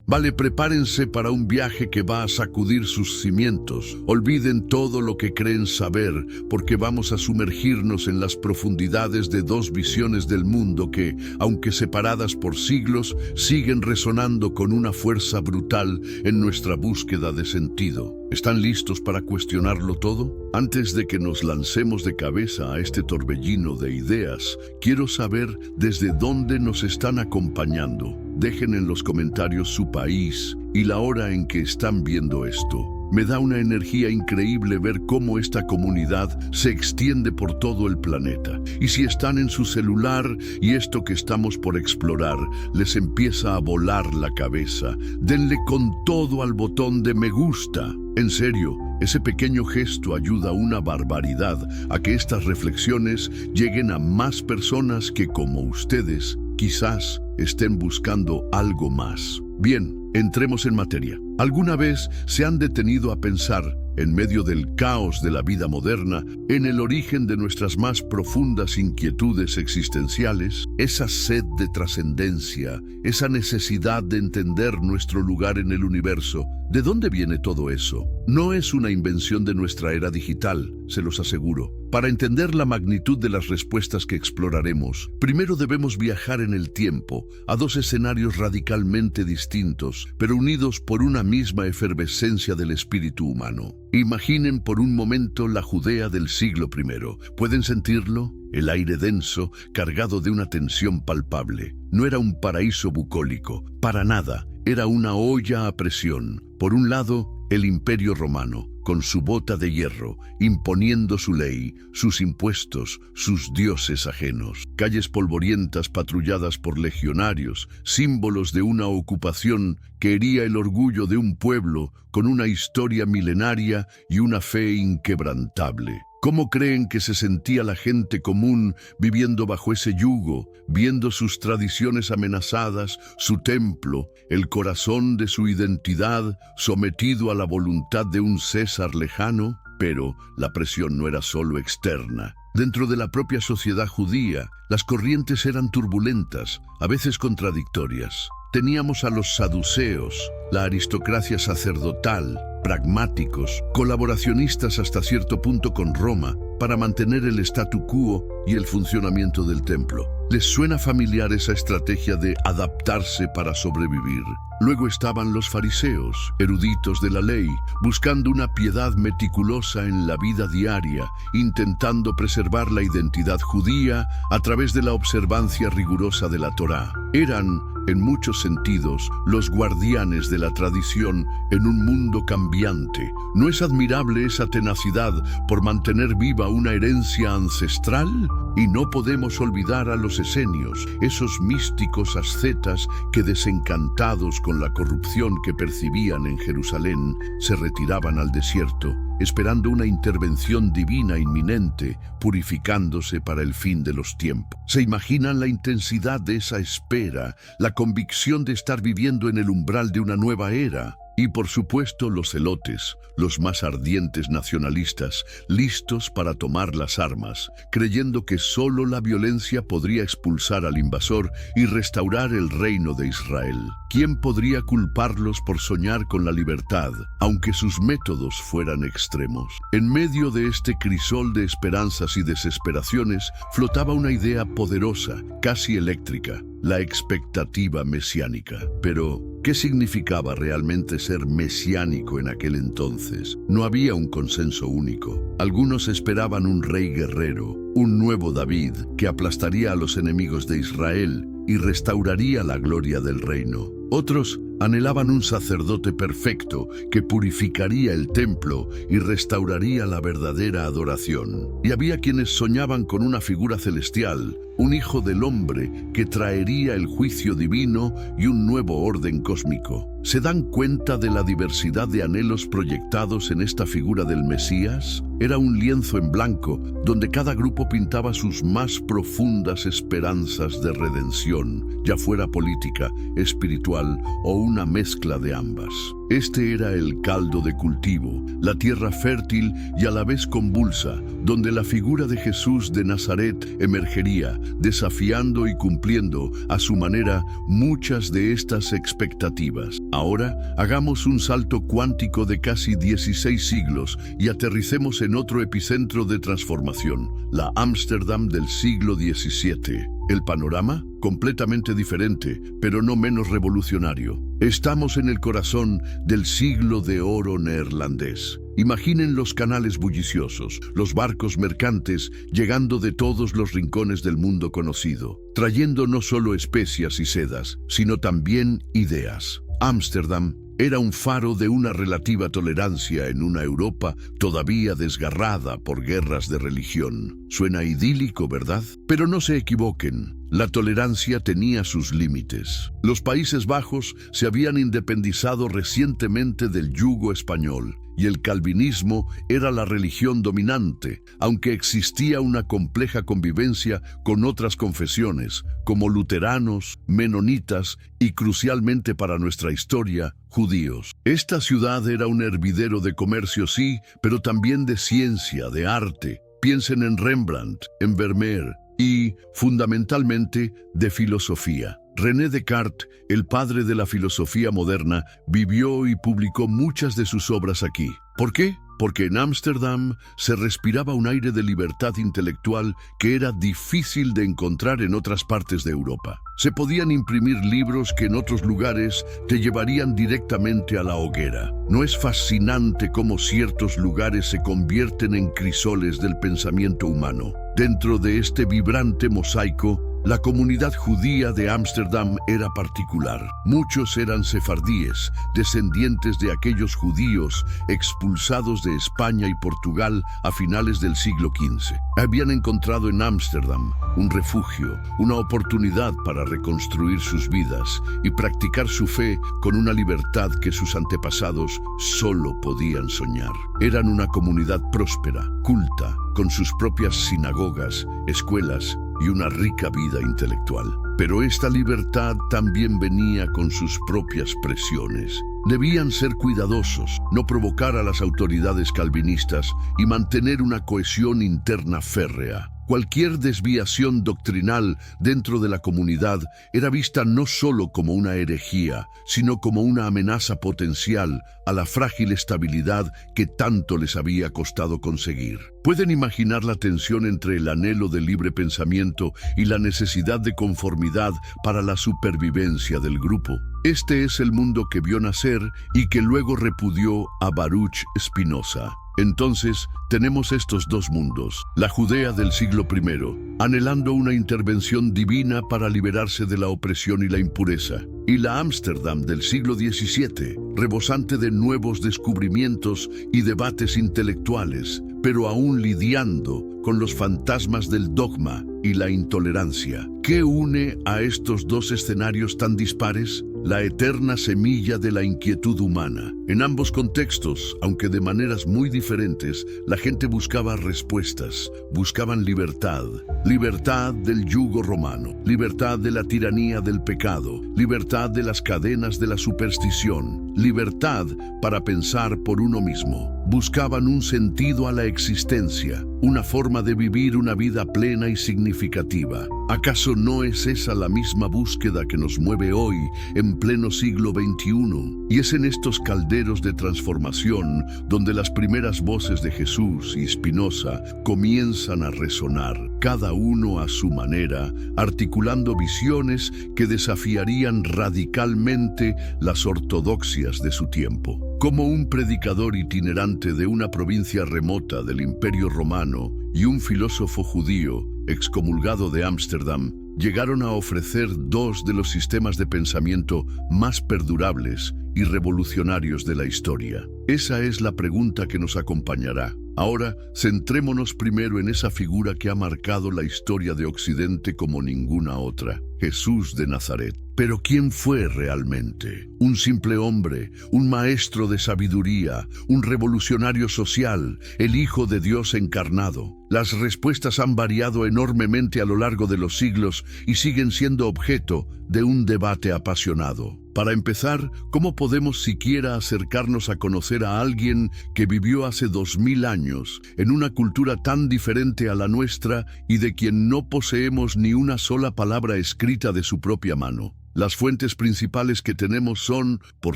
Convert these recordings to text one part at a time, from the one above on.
Vale, prepárense para un viaje que va a sacudir sus cimientos. Olviden todo lo que creen saber, porque vamos a sumergirnos en las profundidades de dos visiones del mundo que, aunque separadas por siglos, siguen resonando con una fuerza brutal en nuestra búsqueda de sentido. ¿Están listos para cuestionarlo todo? Antes de que nos lancemos de cabeza a este torbellino de ideas, quiero saber desde dónde nos están acompañando. Dejen en los comentarios su país y la hora en que están viendo esto. Me da una energía increíble ver cómo esta comunidad se extiende por todo el planeta. Y si están en su celular y esto que estamos por explorar les empieza a volar la cabeza, denle con todo al botón de me gusta. En serio, ese pequeño gesto ayuda una barbaridad a que estas reflexiones lleguen a más personas que, como ustedes, quizás estén buscando algo más. Bien, entremos en materia. ¿Alguna vez se han detenido a pensar, en medio del caos de la vida moderna, en el origen de nuestras más profundas inquietudes existenciales? Esa sed de trascendencia, esa necesidad de entender nuestro lugar en el universo. ¿De dónde viene todo eso? No es una invención de nuestra era digital, se los aseguro. Para entender la magnitud de las respuestas que exploraremos, primero debemos viajar en el tiempo, a dos escenarios radicalmente distintos, pero unidos por una misma efervescencia del espíritu humano. Imaginen por un momento la Judea del siglo I. ¿Pueden sentirlo? El aire denso, cargado de una tensión palpable. No era un paraíso bucólico, para nada. Era una olla a presión. Por un lado, el Imperio Romano, con su bota de hierro, imponiendo su ley, sus impuestos, sus dioses ajenos. Calles polvorientas patrulladas por legionarios, símbolos de una ocupación que hería el orgullo de un pueblo con una historia milenaria y una fe inquebrantable. ¿Cómo creen que se sentía la gente común viviendo bajo ese yugo, viendo sus tradiciones amenazadas, su templo, el corazón de su identidad sometido a la voluntad de un César lejano? Pero la presión no era solo externa. Dentro de la propia sociedad judía, las corrientes eran turbulentas, a veces contradictorias. Teníamos a los saduceos, la aristocracia sacerdotal, pragmáticos, colaboracionistas hasta cierto punto con Roma para mantener el statu quo y el funcionamiento del templo. ¿Les suena familiar esa estrategia de adaptarse para sobrevivir? Luego estaban los fariseos, eruditos de la ley, buscando una piedad meticulosa en la vida diaria, intentando preservar la identidad judía a través de la observancia rigurosa de la Torá. Eran, en muchos sentidos, los guardianes de la tradición en un mundo cambiante. ¿No es admirable esa tenacidad por mantener viva una herencia ancestral? Y no podemos olvidar a los esenios, esos místicos ascetas que, desencantados con la corrupción que percibían en Jerusalén, se retiraban al desierto, esperando una intervención divina inminente, purificándose para el fin de los tiempos. ¿Se imaginan la intensidad de esa espera, la convicción de estar viviendo en el umbral de una nueva era? Y por supuesto los celotes, los más ardientes nacionalistas, listos para tomar las armas, creyendo que solo la violencia podría expulsar al invasor y restaurar el reino de Israel. ¿Quién podría culparlos por soñar con la libertad, aunque sus métodos fueran extremos? En medio de este crisol de esperanzas y desesperaciones, flotaba una idea poderosa, casi eléctrica: la expectativa mesiánica. Pero, ¿qué significaba realmente ser mesiánico en aquel entonces? No había un consenso único. Algunos esperaban un rey guerrero, un nuevo David, que aplastaría a los enemigos de Israel y restauraría la gloria del reino. Otros anhelaban un sacerdote perfecto que purificaría el templo y restauraría la verdadera adoración. Y había quienes soñaban con una figura celestial, un hijo del hombre que traería el juicio divino y un nuevo orden cósmico. ¿Se dan cuenta de la diversidad de anhelos proyectados en esta figura del Mesías? Era un lienzo en blanco donde cada grupo pintaba sus más profundas esperanzas de redención, ya fuera política, espiritual intelectual o una mezcla de ambas. Este era el caldo de cultivo, la tierra fértil y a la vez convulsa, donde la figura de Jesús de Nazaret emergería, desafiando y cumpliendo a su manera muchas de estas expectativas. Ahora, hagamos un salto cuántico de casi 16 siglos y aterricemos en otro epicentro de transformación, la Ámsterdam del siglo XVII. El panorama, completamente diferente, pero no menos revolucionario. Estamos en el corazón del siglo de oro neerlandés. Imaginen los canales bulliciosos, los barcos mercantes llegando de todos los rincones del mundo conocido, trayendo no solo especias y sedas, sino también ideas. Ámsterdam era un faro de una relativa tolerancia en una Europa todavía desgarrada por guerras de religión. Suena idílico, ¿verdad? Pero no se equivoquen. La tolerancia tenía sus límites. Los Países Bajos se habían independizado recientemente del yugo español y el calvinismo era la religión dominante, aunque existía una compleja convivencia con otras confesiones, como luteranos, menonitas y, crucialmente para nuestra historia, judíos. Esta ciudad era un hervidero de comercio, sí, pero también de ciencia, de arte. Piensen en Rembrandt, en Vermeer y, fundamentalmente, de filosofía. René Descartes, el padre de la filosofía moderna, vivió y publicó muchas de sus obras aquí. ¿Por qué? Porque en Ámsterdam se respiraba un aire de libertad intelectual que era difícil de encontrar en otras partes de Europa. Se podían imprimir libros que en otros lugares te llevarían directamente a la hoguera. ¿No es fascinante cómo ciertos lugares se convierten en crisoles del pensamiento humano? Dentro de este vibrante mosaico, la comunidad judía de Ámsterdam era particular. Muchos eran sefardíes, descendientes de aquellos judíos expulsados de España y Portugal a finales del siglo XV. Habían encontrado en Ámsterdam un refugio, una oportunidad para reconstruir sus vidas y practicar su fe con una libertad que sus antepasados solo podían soñar. Eran una comunidad próspera, culta, con sus propias sinagogas, escuelas y una rica vida intelectual. Pero esta libertad también venía con sus propias presiones. Debían ser cuidadosos, no provocar a las autoridades calvinistas y mantener una cohesión interna férrea. Cualquier desviación doctrinal dentro de la comunidad era vista no solo como una herejía, sino como una amenaza potencial a la frágil estabilidad que tanto les había costado conseguir. ¿Pueden imaginar la tensión entre el anhelo de libre pensamiento y la necesidad de conformidad para la supervivencia del grupo? Este es el mundo que vio nacer y que luego repudió a Baruch Spinoza. Entonces, tenemos estos dos mundos. La Judea del siglo I, anhelando una intervención divina para liberarse de la opresión y la impureza, y la Ámsterdam del siglo XVII, rebosante de nuevos descubrimientos y debates intelectuales, pero aún lidiando con los fantasmas del dogma y la intolerancia. ¿Qué une a estos dos escenarios tan dispares? La eterna semilla de la inquietud humana. En ambos contextos, aunque de maneras muy diferentes, la gente buscaba respuestas, buscaban libertad. Libertad del yugo romano, libertad de la tiranía del pecado, libertad de las cadenas de la superstición, libertad para pensar por uno mismo. Buscaban un sentido a la existencia, una forma de vivir una vida plena y significativa. ¿Acaso no es esa la misma búsqueda que nos mueve hoy, en pleno siglo XXI? Y es en estos calderos de transformación donde las primeras voces de Jesús y Spinoza comienzan a resonar, cada uno a su manera, articulando visiones que desafiarían radicalmente las ortodoxias de su tiempo. Como un predicador itinerante de una provincia remota del Imperio Romano y un filósofo judío excomulgado de Ámsterdam, llegaron a ofrecer dos de los sistemas de pensamiento más perdurables y revolucionarios de la historia. Esa es la pregunta que nos acompañará. Ahora, centrémonos primero en esa figura que ha marcado la historia de Occidente como ninguna otra, Jesús de Nazaret. Pero ¿quién fue realmente? Un simple hombre, un maestro de sabiduría, un revolucionario social, el Hijo de Dios encarnado. Las respuestas han variado enormemente a lo largo de los siglos y siguen siendo objeto de un debate apasionado. Para empezar, ¿cómo podemos siquiera acercarnos a conocer a alguien que vivió hace 2000 años, en una cultura tan diferente a la nuestra y de quien no poseemos ni una sola palabra escrita de su propia mano? Las fuentes principales que tenemos son, por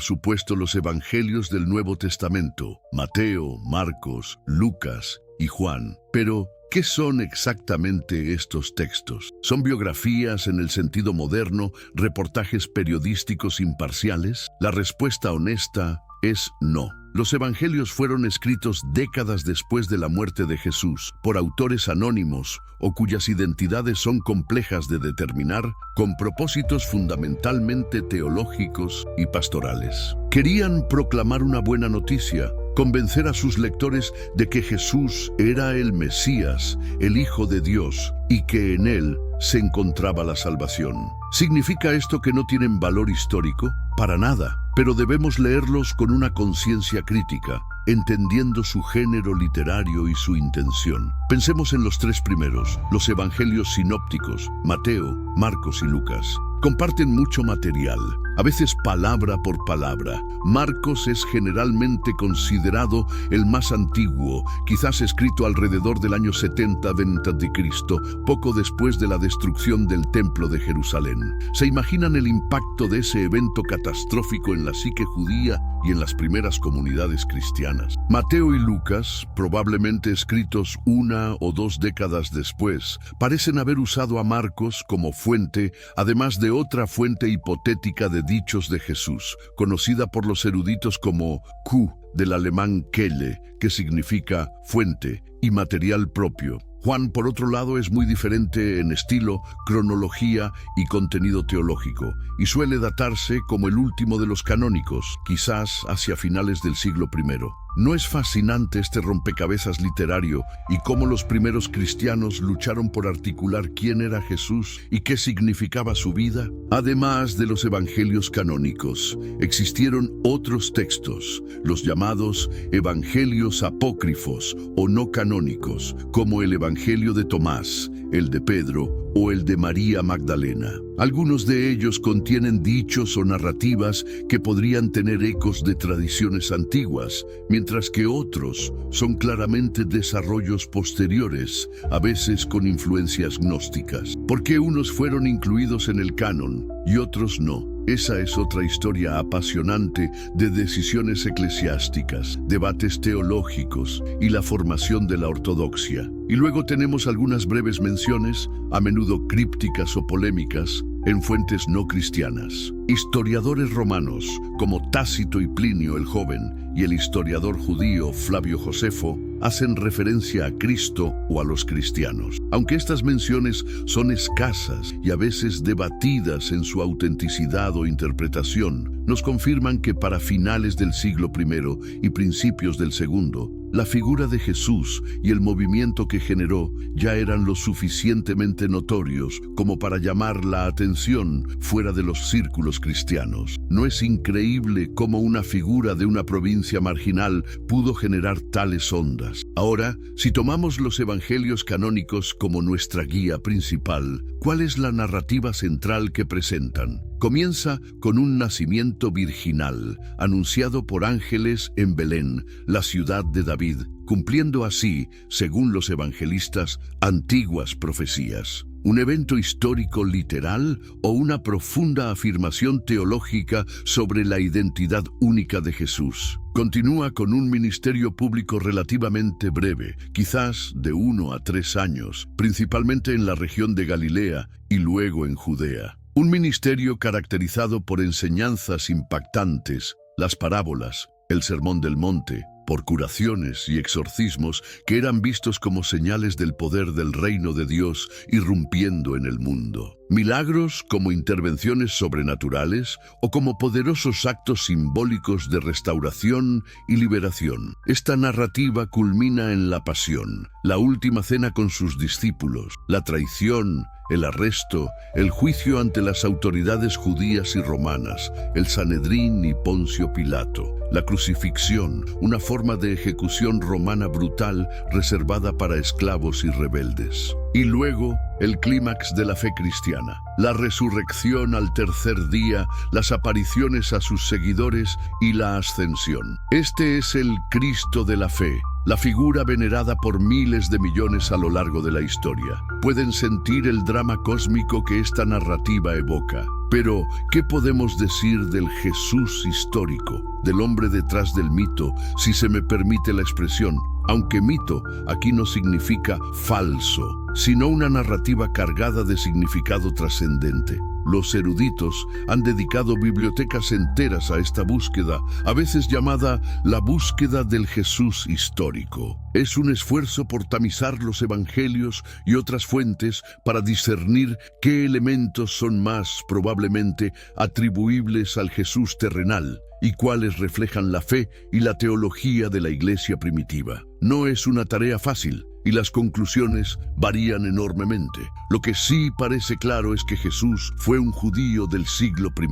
supuesto, los evangelios del Nuevo Testamento: Mateo, Marcos, Lucas y Juan. Pero, ¿qué son exactamente estos textos? ¿Son biografías en el sentido moderno, reportajes periodísticos imparciales? La respuesta honesta es no. Los evangelios fueron escritos décadas después de la muerte de Jesús, por autores anónimos o cuyas identidades son complejas de determinar, con propósitos fundamentalmente teológicos y pastorales. Querían proclamar una buena noticia, convencer a sus lectores de que Jesús era el Mesías, el Hijo de Dios, y que en él se encontraba la salvación. ¿Significa esto que no tienen valor histórico? Para nada, pero debemos leerlos con una conciencia crítica, entendiendo su género literario y su intención. Pensemos en los tres primeros, los evangelios sinópticos: Mateo, Marcos y Lucas. Comparten mucho material, a veces palabra por palabra. Marcos es generalmente considerado el más antiguo, quizás escrito alrededor del año 70 d.C., poco después de la destrucción del Templo de Jerusalén. ¿Se imaginan el impacto de ese evento catastrófico en la psique judía y en las primeras comunidades cristianas? Mateo y Lucas, probablemente escritos 1 o 2 décadas después, parecen haber usado a Marcos como fuente, además de otra fuente hipotética de dichos de Jesús, conocida por los eruditos como Q, del alemán Quelle, que significa fuente y material propio. Juan, por otro lado, es muy diferente en estilo, cronología y contenido teológico, y suele datarse como el último de los canónicos, quizás hacia finales del siglo I. ¿No es fascinante este rompecabezas literario y cómo los primeros cristianos lucharon por articular quién era Jesús y qué significaba su vida? Además de los evangelios canónicos, existieron otros textos, los llamados evangelios apócrifos o no canónicos, como el Evangelio de Tomás, el de Pedro o el de María Magdalena. Algunos de ellos contienen dichos o narrativas que podrían tener ecos de tradiciones antiguas, mientras que otros son claramente desarrollos posteriores, a veces con influencias gnósticas. ¿Por qué unos fueron incluidos en el canon y otros no? Esa es otra historia apasionante de decisiones eclesiásticas, debates teológicos y la formación de la ortodoxia. Y luego tenemos algunas breves menciones, a menudo crípticas o polémicas, en fuentes no cristianas. Historiadores romanos, como Tácito y Plinio el Joven, y el historiador judío Flavio Josefo, hacen referencia a Cristo o a los cristianos. Aunque estas menciones son escasas y a veces debatidas en su autenticidad o interpretación, nos confirman que para finales del siglo I y principios del segundo, la figura de Jesús y el movimiento que generó ya eran lo suficientemente notorios como para llamar la atención fuera de los círculos cristianos. ¿No es increíble cómo una figura de una provincia marginal pudo generar tales ondas? Ahora, si tomamos los evangelios canónicos como nuestra guía principal, ¿cuál es la narrativa central que presentan? Comienza con un nacimiento virginal, anunciado por ángeles en Belén, la ciudad de David, cumpliendo así, según los evangelistas, antiguas profecías. ¿Un evento histórico literal o una profunda afirmación teológica sobre la identidad única de Jesús? Continúa con un ministerio público relativamente breve, quizás de 1 a 3 años, principalmente en la región de Galilea y luego en Judea. Un ministerio caracterizado por enseñanzas impactantes, las parábolas, el Sermón del Monte, por curaciones y exorcismos que eran vistos como señales del poder del reino de Dios irrumpiendo en el mundo. Milagros como intervenciones sobrenaturales o como poderosos actos simbólicos de restauración y liberación. Esta narrativa culmina en la pasión, la última cena con sus discípulos, la traición, el arresto, el juicio ante las autoridades judías y romanas, el Sanedrín y Poncio Pilato, la crucifixión, una forma de ejecución romana brutal reservada para esclavos y rebeldes. Y luego, el clímax de la fe cristiana, la resurrección al tercer día, las apariciones a sus seguidores y la ascensión. Este es el Cristo de la fe, la figura venerada por miles de millones a lo largo de la historia. Pueden sentir el drama cósmico que esta narrativa evoca. Pero, ¿qué podemos decir del Jesús histórico, del hombre detrás del mito, si se me permite la expresión? Aunque mito aquí no significa falso, sino una narrativa cargada de significado trascendente. Los eruditos han dedicado bibliotecas enteras a esta búsqueda, a veces llamada la búsqueda del Jesús histórico. Es un esfuerzo por tamizar los evangelios y otras fuentes para discernir qué elementos son más probablemente atribuibles al Jesús terrenal y cuáles reflejan la fe y la teología de la iglesia primitiva. No es una tarea fácil, y las conclusiones varían enormemente. Lo que sí parece claro es que Jesús fue un judío del siglo I.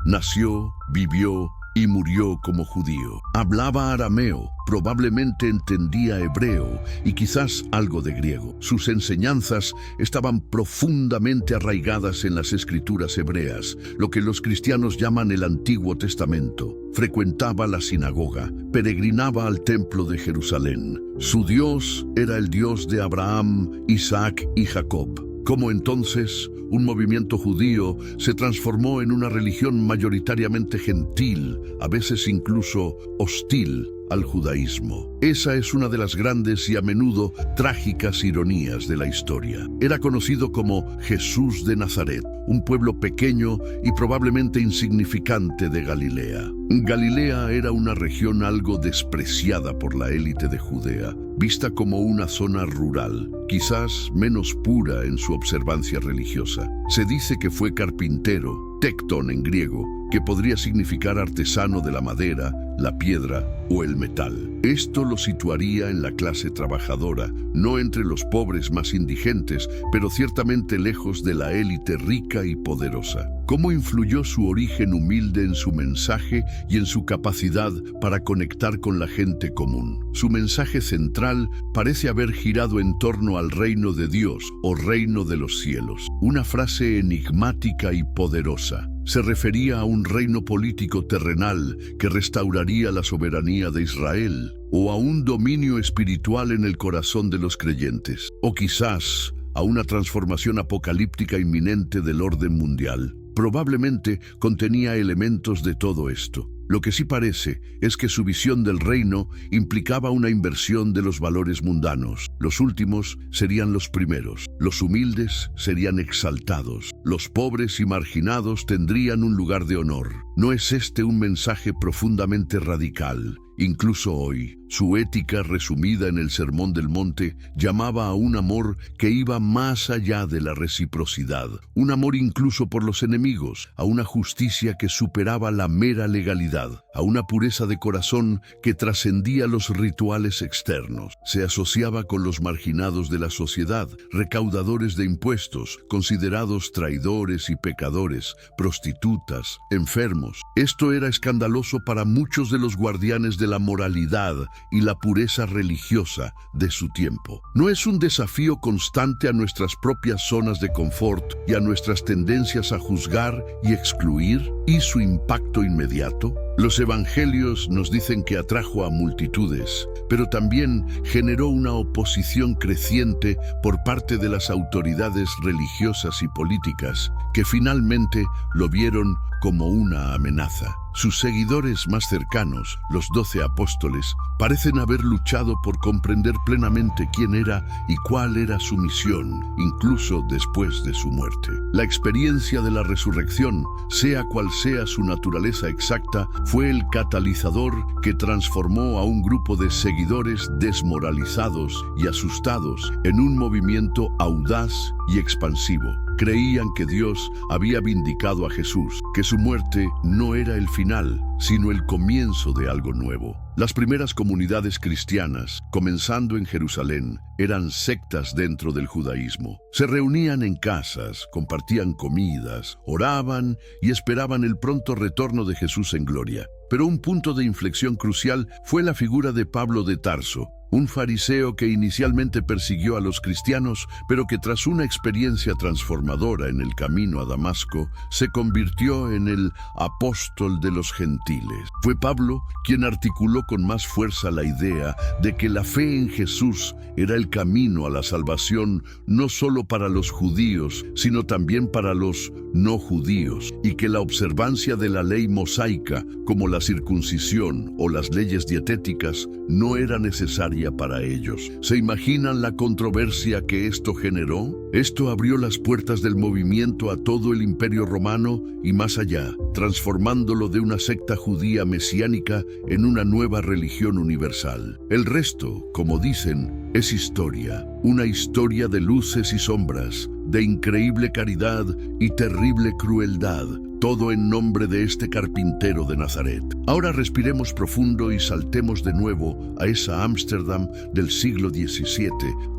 Nació, vivió y murió como judío. Hablaba arameo, probablemente entendía hebreo y quizás algo de griego. Sus enseñanzas estaban profundamente arraigadas en las escrituras hebreas, lo que los cristianos llaman el Antiguo Testamento. Frecuentaba la sinagoga, peregrinaba al templo de Jerusalén. Su Dios era el Dios de Abraham, Isaac y Jacob. Como entonces, un movimiento judío se transformó en una religión mayoritariamente gentil, a veces incluso hostil al judaísmo. Esa es una de las grandes y a menudo trágicas ironías de la historia. Era conocido como Jesús de Nazaret, un pueblo pequeño y probablemente insignificante de Galilea. Galilea era una región algo despreciada por la élite de Judea, vista como una zona rural, quizás menos pura en su observancia religiosa. Se dice que fue carpintero, tectón en griego, que podría significar artesano de la madera, la piedra o el metal. Esto lo situaría en la clase trabajadora, no entre los pobres más indigentes, pero ciertamente lejos de la élite rica y poderosa. ¿Cómo influyó su origen humilde en su mensaje y en su capacidad para conectar con la gente común? Su mensaje central parece haber girado en torno al reino de Dios o reino de los cielos, una frase enigmática y poderosa. Se refería a un reino político terrenal que restauraría la soberanía de Israel, o a un dominio espiritual en el corazón de los creyentes, o quizás a una transformación apocalíptica inminente del orden mundial. Probablemente contenía elementos de todo esto. Lo que sí parece es que su visión del reino implicaba una inversión de los valores mundanos. Los últimos serían los primeros, los humildes serían exaltados, los pobres y marginados tendrían un lugar de honor. ¿No es este un mensaje profundamente radical? Incluso hoy, su ética resumida en el Sermón del Monte llamaba a un amor que iba más allá de la reciprocidad, un amor incluso por los enemigos, a una justicia que superaba la mera legalidad, a una pureza de corazón que trascendía los rituales externos. Se asociaba con los marginados de la sociedad, recaudadores de impuestos, considerados traidores y pecadores, prostitutas, enfermos. Esto era escandaloso para muchos de los guardianes de la moralidad y la pureza religiosa de su tiempo. ¿No es un desafío constante a nuestras propias zonas de confort y a nuestras tendencias a juzgar y excluir? ¿Y su impacto inmediato? Los evangelios nos dicen que atrajo a multitudes, pero también generó una oposición creciente por parte de las autoridades religiosas y políticas, que finalmente lo vieron como una amenaza. Sus seguidores más cercanos, los 12 apóstoles, parecen haber luchado por comprender plenamente quién era y cuál era su misión, incluso después de su muerte. La experiencia de la resurrección, sea cual sea su naturaleza exacta, fue el catalizador que transformó a un grupo de seguidores desmoralizados y asustados en un movimiento audaz y expansivo. Creían que Dios había vindicado a Jesús, que su muerte no era el final, sino el comienzo de algo nuevo. Las primeras comunidades cristianas, comenzando en Jerusalén, eran sectas dentro del judaísmo. Se reunían en casas, compartían comidas, oraban y esperaban el pronto retorno de Jesús en gloria. Pero un punto de inflexión crucial fue la figura de Pablo de Tarso, un fariseo que inicialmente persiguió a los cristianos, pero que tras una experiencia transformadora en el camino a Damasco, se convirtió en el apóstol de los gentiles. Fue Pablo quien articuló con más fuerza la idea de que la fe en Jesús era el camino a la salvación no solo para los judíos, sino también para los no judíos, y que la observancia de la ley mosaica, como la circuncisión o las leyes dietéticas, no era necesaria para ellos. ¿Se imaginan la controversia que esto generó? Esto abrió las puertas del movimiento a todo el Imperio Romano y más allá, transformándolo de una secta judía mesiánica en una nueva religión universal. El resto, como dicen, es historia, una historia de luces y sombras, de increíble caridad y terrible crueldad, todo en nombre de este carpintero de Nazaret. Ahora respiremos profundo y saltemos de nuevo a esa Ámsterdam del siglo XVII,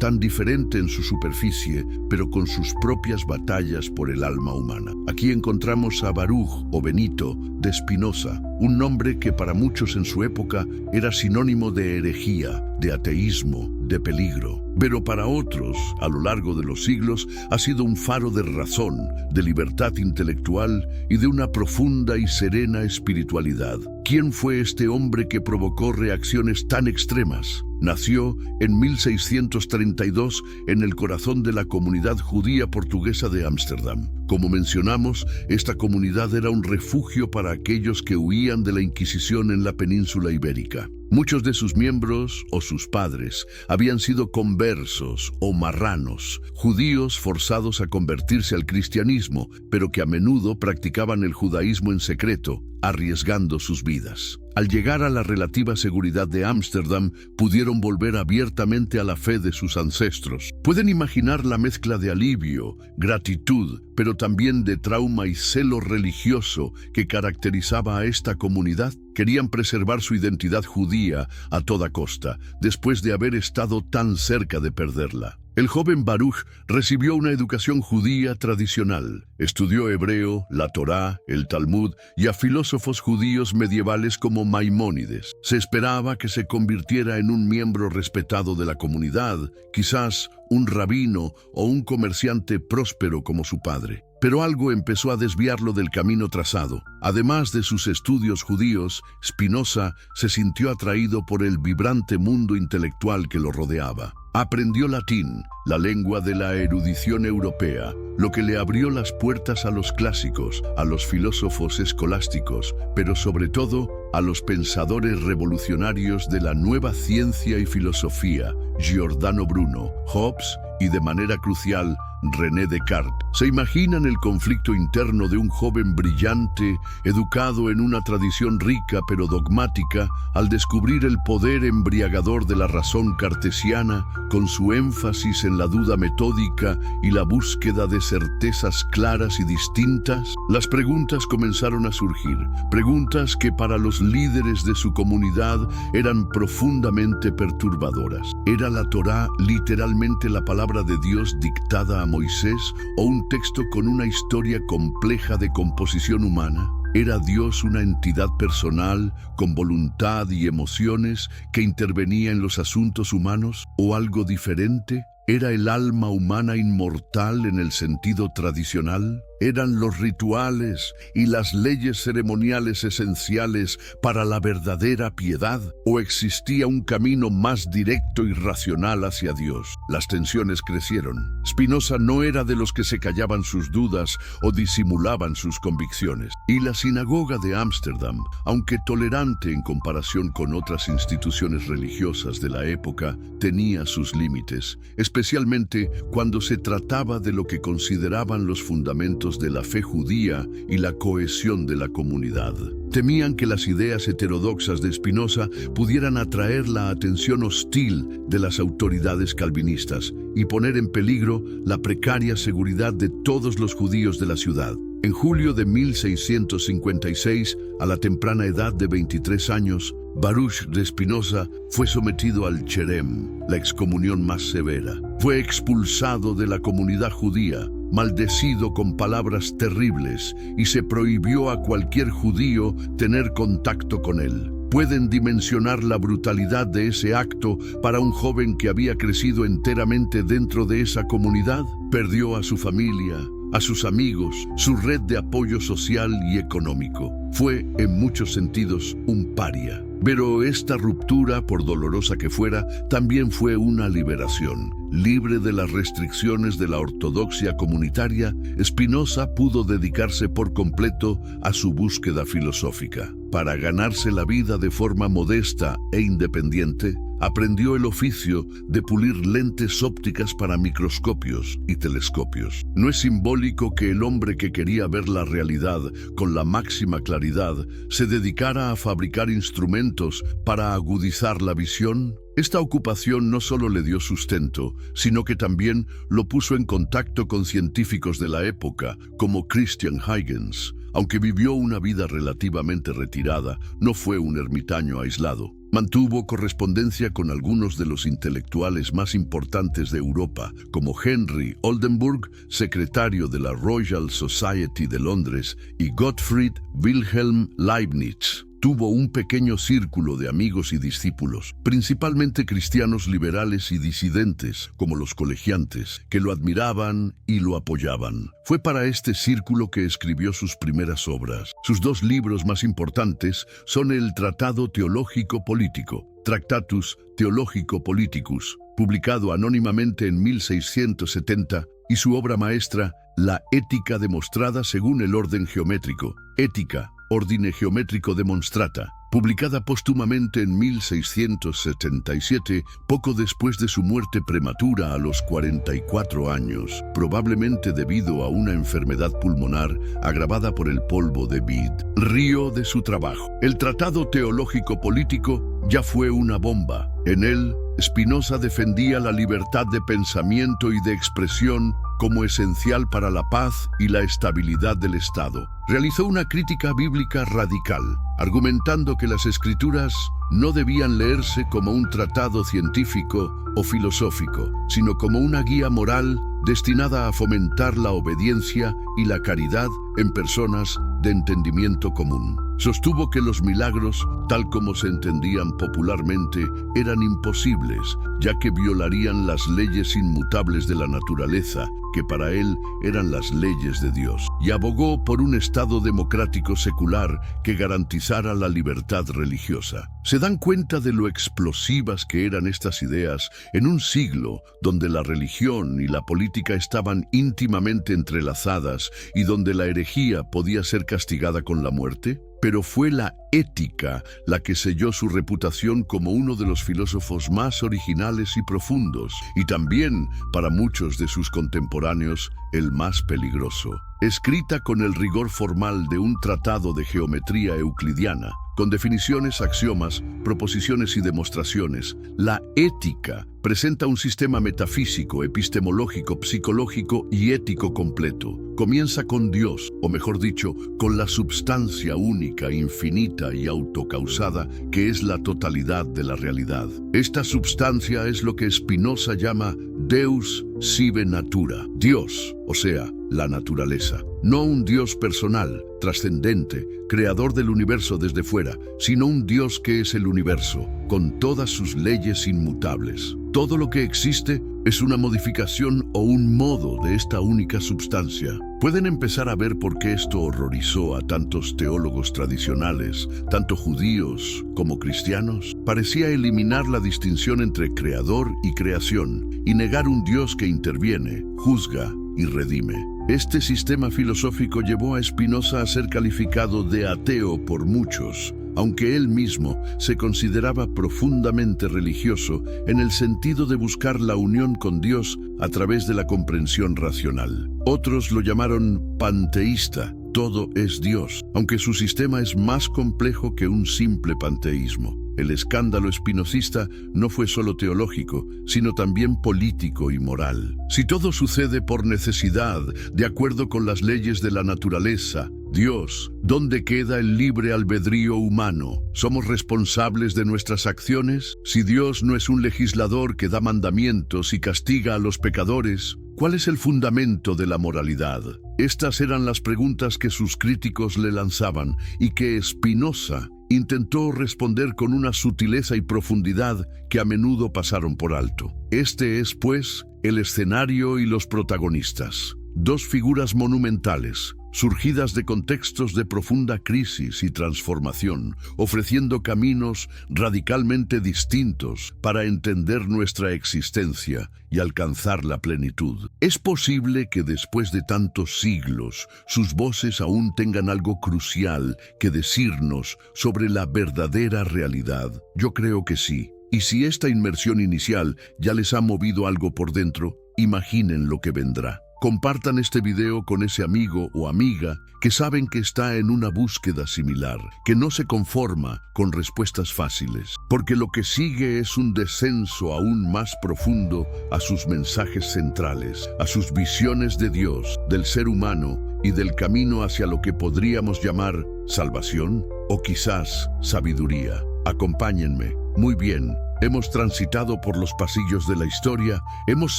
tan diferente en su superficie, pero con sus propias batallas por el alma humana. Aquí encontramos a Baruch o Benito de Spinoza, un nombre que para muchos en su época era sinónimo de herejía, de ateísmo, de peligro. Pero para otros, a lo largo de los siglos, ha sido un faro de razón, de libertad intelectual y de una profunda y serena espiritualidad. ¿Quién fue este hombre que provocó reacciones tan extremas? Nació en 1632 en el corazón de la comunidad judía portuguesa de Ámsterdam. Como mencionamos, esta comunidad era un refugio para aquellos que huían de la Inquisición en la península ibérica. Muchos de sus miembros o sus padres habían sido conversos o marranos, judíos forzados a convertirse al cristianismo, pero que a menudo practicaban el judaísmo en secreto, arriesgando sus vidas. Al llegar a la relativa seguridad de Ámsterdam, pudieron volver abiertamente a la fe de sus ancestros. Pueden imaginar la mezcla de alivio, gratitud, pero también de trauma y celo religioso que caracterizaba a esta comunidad. Querían preservar su identidad judía a toda costa, después de haber estado tan cerca de perderla. El joven Baruch recibió una educación judía tradicional. Estudió hebreo, la Torá, el Talmud y a filósofos judíos medievales como Maimónides. Se esperaba que se convirtiera en un miembro respetado de la comunidad, quizás un rabino o un comerciante próspero como su padre. Pero algo empezó a desviarlo del camino trazado. Además de sus estudios judíos, Spinoza se sintió atraído por el vibrante mundo intelectual que lo rodeaba. Aprendió latín, la lengua de la erudición europea, lo que le abrió las puertas a los clásicos, a los filósofos escolásticos, pero sobre todo a los pensadores revolucionarios de la nueva ciencia y filosofía, Giordano Bruno, Hobbes y, de manera crucial, René Descartes. ¿Se imaginan el conflicto interno de un joven brillante, educado en una tradición rica pero dogmática, al descubrir el poder embriagador de la razón cartesiana, con su énfasis en la duda metódica y la búsqueda de certezas claras y distintas? Las preguntas comenzaron a surgir, preguntas que para los líderes de su comunidad eran profundamente perturbadoras. ¿Era la Torá literalmente la palabra de Dios dictada a Moisés o un texto con una historia compleja de composición humana? ¿Era Dios una entidad personal, con voluntad y emociones, que intervenía en los asuntos humanos? ¿O algo diferente? ¿Era el alma humana inmortal en el sentido tradicional? ¿Eran los rituales y las leyes ceremoniales esenciales para la verdadera piedad? ¿O existía un camino más directo y racional hacia Dios? Las tensiones crecieron. Spinoza no era de los que se callaban sus dudas o disimulaban sus convicciones. Y la sinagoga de Ámsterdam, aunque tolerante en comparación con otras instituciones religiosas de la época, tenía sus límites, especialmente cuando se trataba de lo que consideraban los fundamentos de la fe judía y la cohesión de la comunidad. Temían que las ideas heterodoxas de Spinoza pudieran atraer la atención hostil de las autoridades calvinistas y poner en peligro la precaria seguridad de todos los judíos de la ciudad. En julio de 1656, a la temprana edad de 23 años, Baruch de Spinoza fue sometido al cherem, la excomunión más severa. Fue expulsado de la comunidad judía, maldecido con palabras terribles, y se prohibió a cualquier judío tener contacto con él. pueden dimensionar la brutalidad de ese acto para un joven que había crecido enteramente dentro de esa comunidad. Perdió a su familia, a sus amigos, su red de apoyo social y económico. Fue, en muchos sentidos, un paria. Pero esta ruptura, por dolorosa que fuera, también fue una liberación. Libre de las restricciones de la ortodoxia comunitaria, Spinoza pudo dedicarse por completo a su búsqueda filosófica. Para ganarse la vida de forma modesta e independiente, aprendió el oficio de pulir lentes ópticas para microscopios y telescopios. ¿No es simbólico que el hombre que quería ver la realidad con la máxima claridad se dedicara a fabricar instrumentos para agudizar la visión? Esta ocupación no solo le dio sustento, sino que también lo puso en contacto con científicos de la época, como Christian Huygens. Aunque vivió una vida relativamente retirada, no fue un ermitaño aislado. Mantuvo correspondencia con algunos de los intelectuales más importantes de Europa, como Henry Oldenburg, secretario de la Royal Society de Londres, y Gottfried Wilhelm Leibniz. Tuvo un pequeño círculo de amigos y discípulos, principalmente cristianos liberales y disidentes, como los colegiantes, que lo admiraban y lo apoyaban. Fue para este círculo que escribió sus primeras obras. Sus dos libros más importantes son el Tratado Teológico Político, Tractatus Theologico Politicus, publicado anónimamente en 1670, y su obra maestra, La Ética demostrada según el orden geométrico, Ética, Ordine Geométrico Demonstrata, publicada póstumamente en 1677, poco después de su muerte prematura a los 44 años, probablemente debido a una enfermedad pulmonar agravada por el polvo de vid. Río de su trabajo. El Tratado Teológico Político ya fue una bomba. En él, Spinoza defendía la libertad de pensamiento y de expresión como esencial para la paz y la estabilidad del Estado. Realizó una crítica bíblica radical, argumentando que las Escrituras no debían leerse como un tratado científico o filosófico, sino como una guía moral destinada a fomentar la obediencia y la caridad en personas de entendimiento común. Sostuvo que los milagros, tal como se entendían popularmente, eran imposibles, ya que violarían las leyes inmutables de la naturaleza, que para él eran las leyes de Dios, y abogó por un Estado democrático secular que garantizara la libertad religiosa. ¿Se dan cuenta de lo explosivas que eran estas ideas en un siglo donde la religión y la política estaban íntimamente entrelazadas y donde la herejía podía ser castigada con la muerte? Pero fue la ética la que selló su reputación como uno de los filósofos más originales y profundos, y también, para muchos de sus contemporáneos, el más peligroso. Escrita con el rigor formal de un tratado de geometría euclidiana, con definiciones, axiomas, proposiciones y demostraciones, la ética presenta un sistema metafísico, epistemológico, psicológico y ético completo. Comienza con Dios, o mejor dicho, con la substancia única, infinita y autocausada, que es la totalidad de la realidad. Esta substancia es lo que Spinoza llama Deus sive natura, Dios, o sea, la naturaleza. No un Dios personal, trascendente, creador del universo desde fuera, sino un Dios que es el universo, con todas sus leyes inmutables. Todo lo que existe es una modificación o un modo de esta única substancia. Pueden empezar a ver por qué esto horrorizó a tantos teólogos tradicionales, tanto judíos como cristianos. Parecía eliminar la distinción entre creador y creación y negar un Dios que interviene, juzga y redime. Este sistema filosófico llevó a Spinoza a ser calificado de ateo por muchos, aunque él mismo se consideraba profundamente religioso en el sentido de buscar la unión con Dios a través de la comprensión racional. Otros lo llamaron panteísta, todo es Dios, aunque su sistema es más complejo que un simple panteísmo. El escándalo spinozista no fue solo teológico, sino también político y moral. Si todo sucede por necesidad, de acuerdo con las leyes de la naturaleza, Dios, ¿dónde queda el libre albedrío humano? ¿Somos responsables de nuestras acciones? Si Dios no es un legislador que da mandamientos y castiga a los pecadores, ¿cuál es el fundamento de la moralidad? Estas eran las preguntas que sus críticos le lanzaban y que Spinoza intentó responder con una sutileza y profundidad que a menudo pasaron por alto. Este es, pues, el escenario y los protagonistas. Dos figuras monumentales, surgidas de contextos de profunda crisis y transformación, ofreciendo caminos radicalmente distintos para entender nuestra existencia y alcanzar la plenitud. Es posible que después de tantos siglos, sus voces aún tengan algo crucial que decirnos sobre la verdadera realidad. Yo creo que sí. Y si esta inmersión inicial ya les ha movido algo por dentro, imaginen lo que vendrá. Compartan este video con ese amigo o amiga que saben que está en una búsqueda similar, que no se conforma con respuestas fáciles, porque lo que sigue es un descenso aún más profundo a sus mensajes centrales, a sus visiones de Dios, del ser humano y del camino hacia lo que podríamos llamar salvación o quizás sabiduría. Acompáñenme. Muy bien. Hemos transitado por los pasillos de la historia, hemos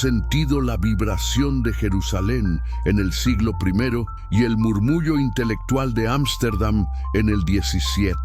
sentido la vibración de Jerusalén en el siglo I y el murmullo intelectual de Ámsterdam en el XVII.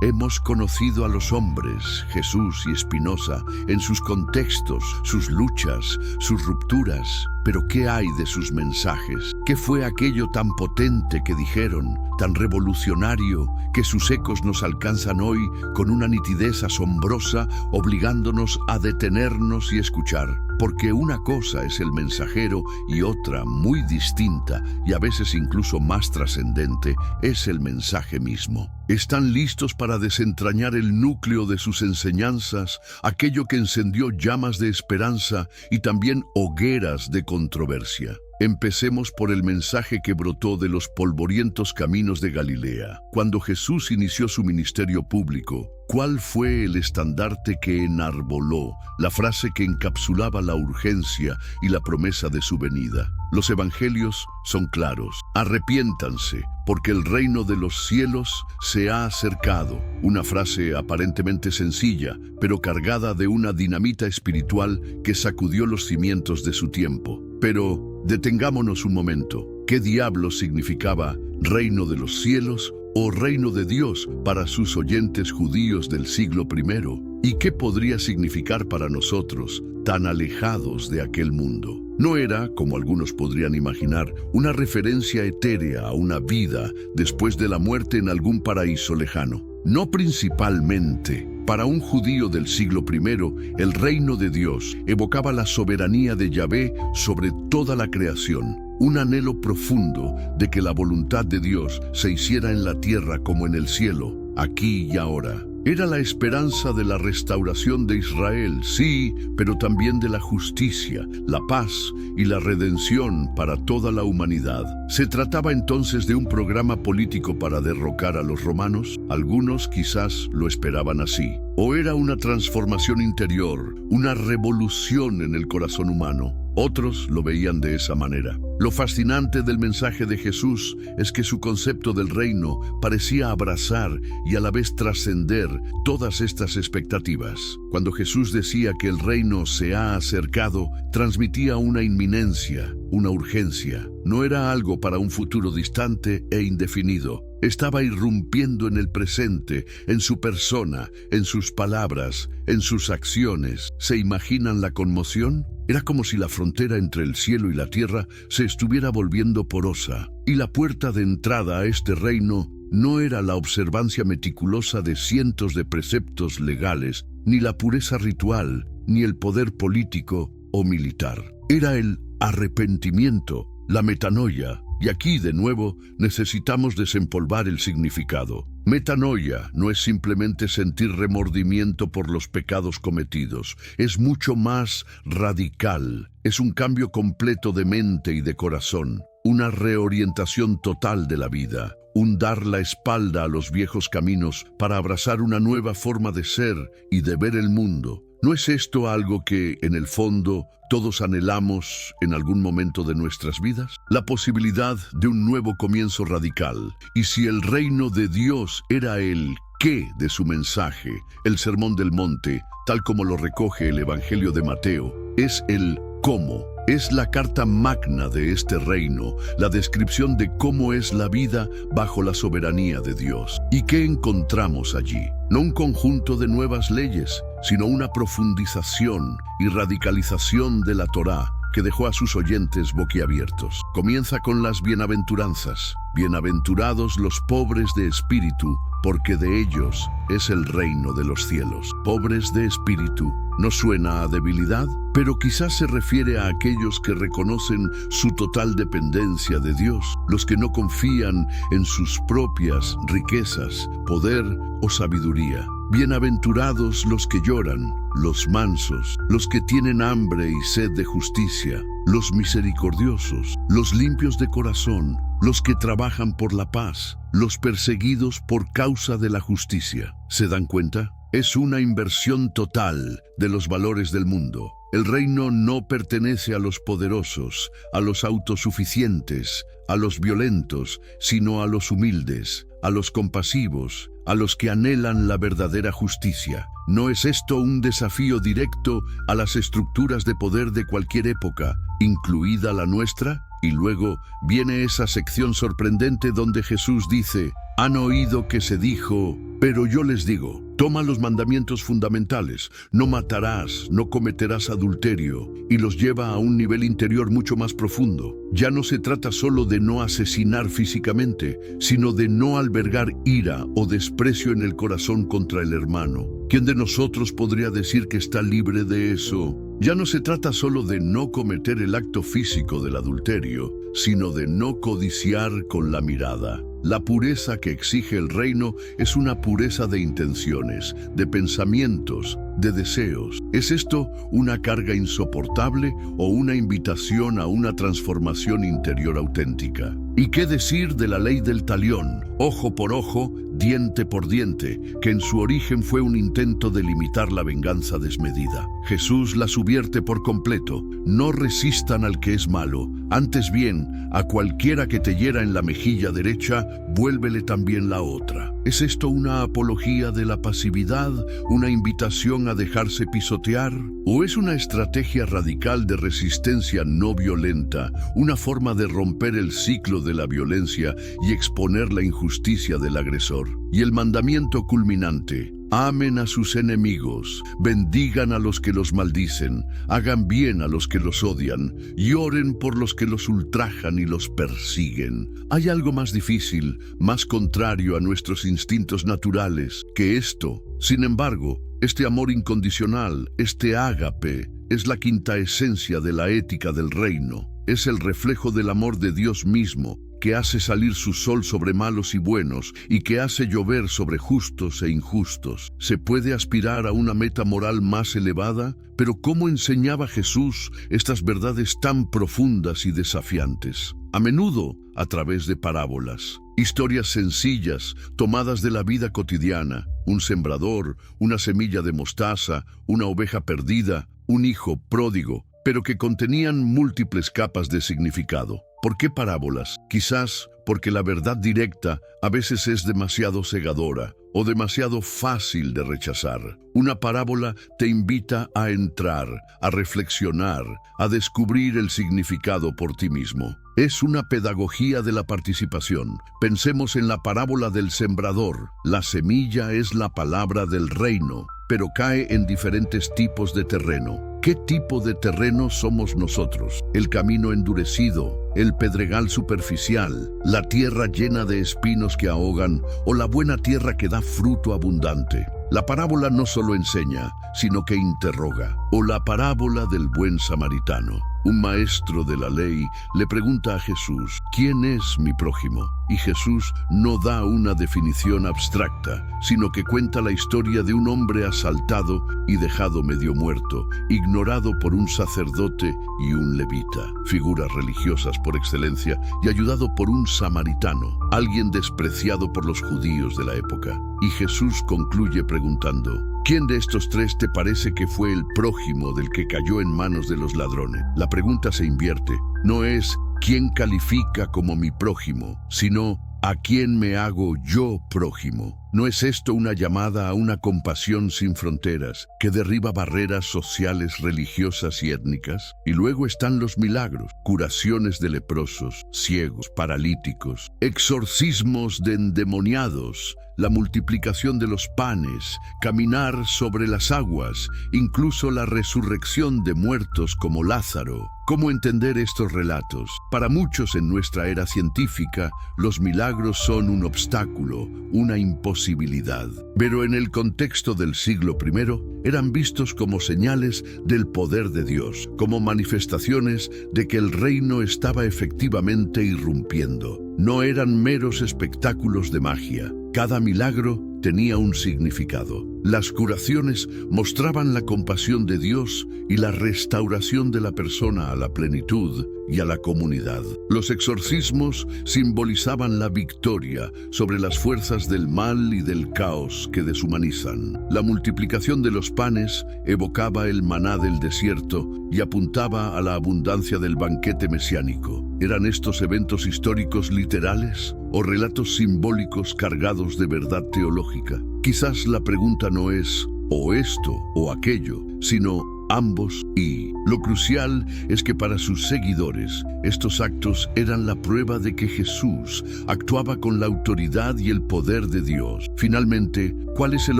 Hemos conocido a los hombres, Jesús y Spinoza, en sus contextos, sus luchas, sus rupturas. Pero ¿qué hay de sus mensajes? ¿Qué fue aquello tan potente que dijeron, tan revolucionario, que sus ecos nos alcanzan hoy con una nitidez asombrosa, obligándonos a detenernos y escuchar? Porque una cosa es el mensajero y otra, muy distinta y a veces incluso más trascendente, es el mensaje mismo. ¿Están listos para desentrañar el núcleo de sus enseñanzas, aquello que encendió llamas de esperanza y también hogueras de controversia? Empecemos por el mensaje que brotó de los polvorientos caminos de Galilea. Cuando Jesús inició su ministerio público, ¿cuál fue el estandarte que enarboló, la frase que encapsulaba la urgencia y la promesa de su venida? Los evangelios son claros. Arrepiéntanse, porque el reino de los cielos se ha acercado. Una frase aparentemente sencilla, pero cargada de una dinamita espiritual que sacudió los cimientos de su tiempo. Pero detengámonos un momento. ¿Qué diablos significaba reino de los cielos o reino de Dios para sus oyentes judíos del siglo I? ¿Y qué podría significar para nosotros, tan alejados de aquel mundo? No era, como algunos podrían imaginar, una referencia etérea a una vida después de la muerte en algún paraíso lejano. No principalmente. Para un judío del siglo I, el reino de Dios evocaba la soberanía de Yahvé sobre toda la creación, un anhelo profundo de que la voluntad de Dios se hiciera en la tierra como en el cielo, aquí y ahora. Era la esperanza de la restauración de Israel, sí, pero también de la justicia, la paz y la redención para toda la humanidad. ¿Se trataba entonces de un programa político para derrocar a los romanos? Algunos quizás lo esperaban así. ¿O era una transformación interior, una revolución en el corazón humano? Otros lo veían de esa manera. Lo fascinante del mensaje de Jesús es que su concepto del reino parecía abrazar y a la vez trascender todas estas expectativas. Cuando Jesús decía que el reino se ha acercado, transmitía una inminencia, una urgencia. No era algo para un futuro distante e indefinido. Estaba irrumpiendo en el presente, en su persona, en sus palabras, en sus acciones. ¿Se imaginan la conmoción? Era como si la frontera entre el cielo y la tierra se estuviera volviendo porosa, y la puerta de entrada a este reino no era la observancia meticulosa de cientos de preceptos legales, ni la pureza ritual, ni el poder político o militar. Era el arrepentimiento, la metanoia. Y aquí, de nuevo, necesitamos desempolvar el significado. Metanoia no es simplemente sentir remordimiento por los pecados cometidos. Es mucho más radical. Es un cambio completo de mente y de corazón. Una reorientación total de la vida. Un dar la espalda a los viejos caminos para abrazar una nueva forma de ser y de ver el mundo. ¿No es esto algo que, en el fondo, todos anhelamos en algún momento de nuestras vidas? La posibilidad de un nuevo comienzo radical. Y si el reino de Dios era el qué de su mensaje, el Sermón del Monte, tal como lo recoge el Evangelio de Mateo, es el cómo. Es la carta magna de este reino, la descripción de cómo es la vida bajo la soberanía de Dios. ¿Y qué encontramos allí? No un conjunto de nuevas leyes, sino una profundización y radicalización de la Torá que dejó a sus oyentes boquiabiertos. Comienza con las bienaventuranzas. Bienaventurados los pobres de espíritu, porque de ellos es el reino de los cielos. Pobres de espíritu. No suena a debilidad, pero quizás se refiere a aquellos que reconocen su total dependencia de Dios, los que no confían en sus propias riquezas, poder o sabiduría. Bienaventurados los que lloran, los mansos, los que tienen hambre y sed de justicia, los misericordiosos, los limpios de corazón, los que trabajan por la paz, los perseguidos por causa de la justicia. ¿Se dan cuenta? Es una inversión total de los valores del mundo. El reino no pertenece a los poderosos, a los autosuficientes, a los violentos, sino a los humildes, a los compasivos, a los que anhelan la verdadera justicia. ¿No es esto un desafío directo a las estructuras de poder de cualquier época, incluida la nuestra? Y luego viene esa sección sorprendente donde Jesús dice: han oído que se dijo, pero yo les digo. Toma los mandamientos fundamentales: no matarás, no cometerás adulterio, y los lleva a un nivel interior mucho más profundo. Ya no se trata solo de no asesinar físicamente, sino de no albergar ira o desprecio en el corazón contra el hermano. ¿Quién de nosotros podría decir que está libre de eso? Ya no se trata solo de no cometer el acto físico del adulterio, sino de no codiciar con la mirada. La pureza que exige el reino es una pureza de intenciones, de pensamientos, de deseos. ¿Es esto una carga insoportable o una invitación a una transformación interior auténtica? ¿Y qué decir de la ley del talión, ojo por ojo, diente por diente, que en su origen fue un intento de limitar la venganza desmedida? Jesús la subvierte por completo. No resistan al que es malo, antes bien, a cualquiera que te hiera en la mejilla derecha, vuélvele también la otra. ¿Es esto una apología de la pasividad, una invitación a dejarse pisotear? ¿O es una estrategia radical de resistencia no violenta, una forma de romper el ciclo de la violencia y exponer la injusticia del agresor? Y el mandamiento culminante: amen a sus enemigos, bendigan a los que los maldicen, hagan bien a los que los odian, y oren por los que los ultrajan y los persiguen. ¿Hay algo más difícil, más contrario a nuestros instintos naturales que esto? Sin embargo, este amor incondicional, este ágape, es la quinta esencia de la ética del reino. Es el reflejo del amor de Dios mismo, que hace salir su sol sobre malos y buenos y que hace llover sobre justos e injustos. ¿Se puede aspirar a una meta moral más elevada? Pero ¿cómo enseñaba Jesús estas verdades tan profundas y desafiantes? A menudo a través de parábolas. Historias sencillas, tomadas de la vida cotidiana: un sembrador, una semilla de mostaza, una oveja perdida, un hijo pródigo, pero que contenían múltiples capas de significado. ¿Por qué parábolas? Quizás porque la verdad directa a veces es demasiado cegadora o demasiado fácil de rechazar. Una parábola te invita a entrar, a reflexionar, a descubrir el significado por ti mismo. Es una pedagogía de la participación. Pensemos en la parábola del sembrador. La semilla es la palabra del reino, pero cae en diferentes tipos de terreno. ¿Qué tipo de terreno somos nosotros? ¿El camino endurecido, el pedregal superficial, la tierra llena de espinos que ahogan o la buena tierra que da fruto abundante? La parábola no solo enseña, sino que interroga. O la parábola del buen samaritano. Un maestro de la ley le pregunta a Jesús: ¿quién es mi prójimo? Y Jesús no da una definición abstracta, sino que cuenta la historia de un hombre asaltado y dejado medio muerto, ignorado por un sacerdote y un levita, figuras religiosas por excelencia, y ayudado por un samaritano, alguien despreciado por los judíos de la época. Y Jesús concluye preguntando: ¿quién de estos tres te parece que fue el prójimo del que cayó en manos de los ladrones? La pregunta se invierte. No es ¿quién califica como mi prójimo?, sino ¿a quién me hago yo prójimo? ¿No es esto una llamada a una compasión sin fronteras que derriba barreras sociales, religiosas y étnicas? Y luego están los milagros, curaciones de leprosos, ciegos, paralíticos, exorcismos de endemoniados, la multiplicación de los panes, caminar sobre las aguas, incluso la resurrección de muertos como Lázaro. ¿Cómo entender estos relatos? Para muchos en nuestra era científica, los milagros son un obstáculo, una imposibilidad. Pero en el contexto del siglo I, eran vistos como señales del poder de Dios, como manifestaciones de que el reino estaba efectivamente irrumpiendo. No eran meros espectáculos de magia. Cada milagro tenía un significado. Las curaciones mostraban la compasión de Dios y la restauración de la persona a la plenitud y a la comunidad. Los exorcismos simbolizaban la victoria sobre las fuerzas del mal y del caos que deshumanizan. La multiplicación de los panes evocaba el maná del desierto y apuntaba a la abundancia del banquete mesiánico. ¿Eran estos eventos históricos literales o relatos simbólicos cargados de verdad teológica? Quizás la pregunta no es o esto o aquello, sino ambos y. Lo crucial es que para sus seguidores, estos actos eran la prueba de que Jesús actuaba con la autoridad y el poder de Dios. Finalmente, ¿cuál es el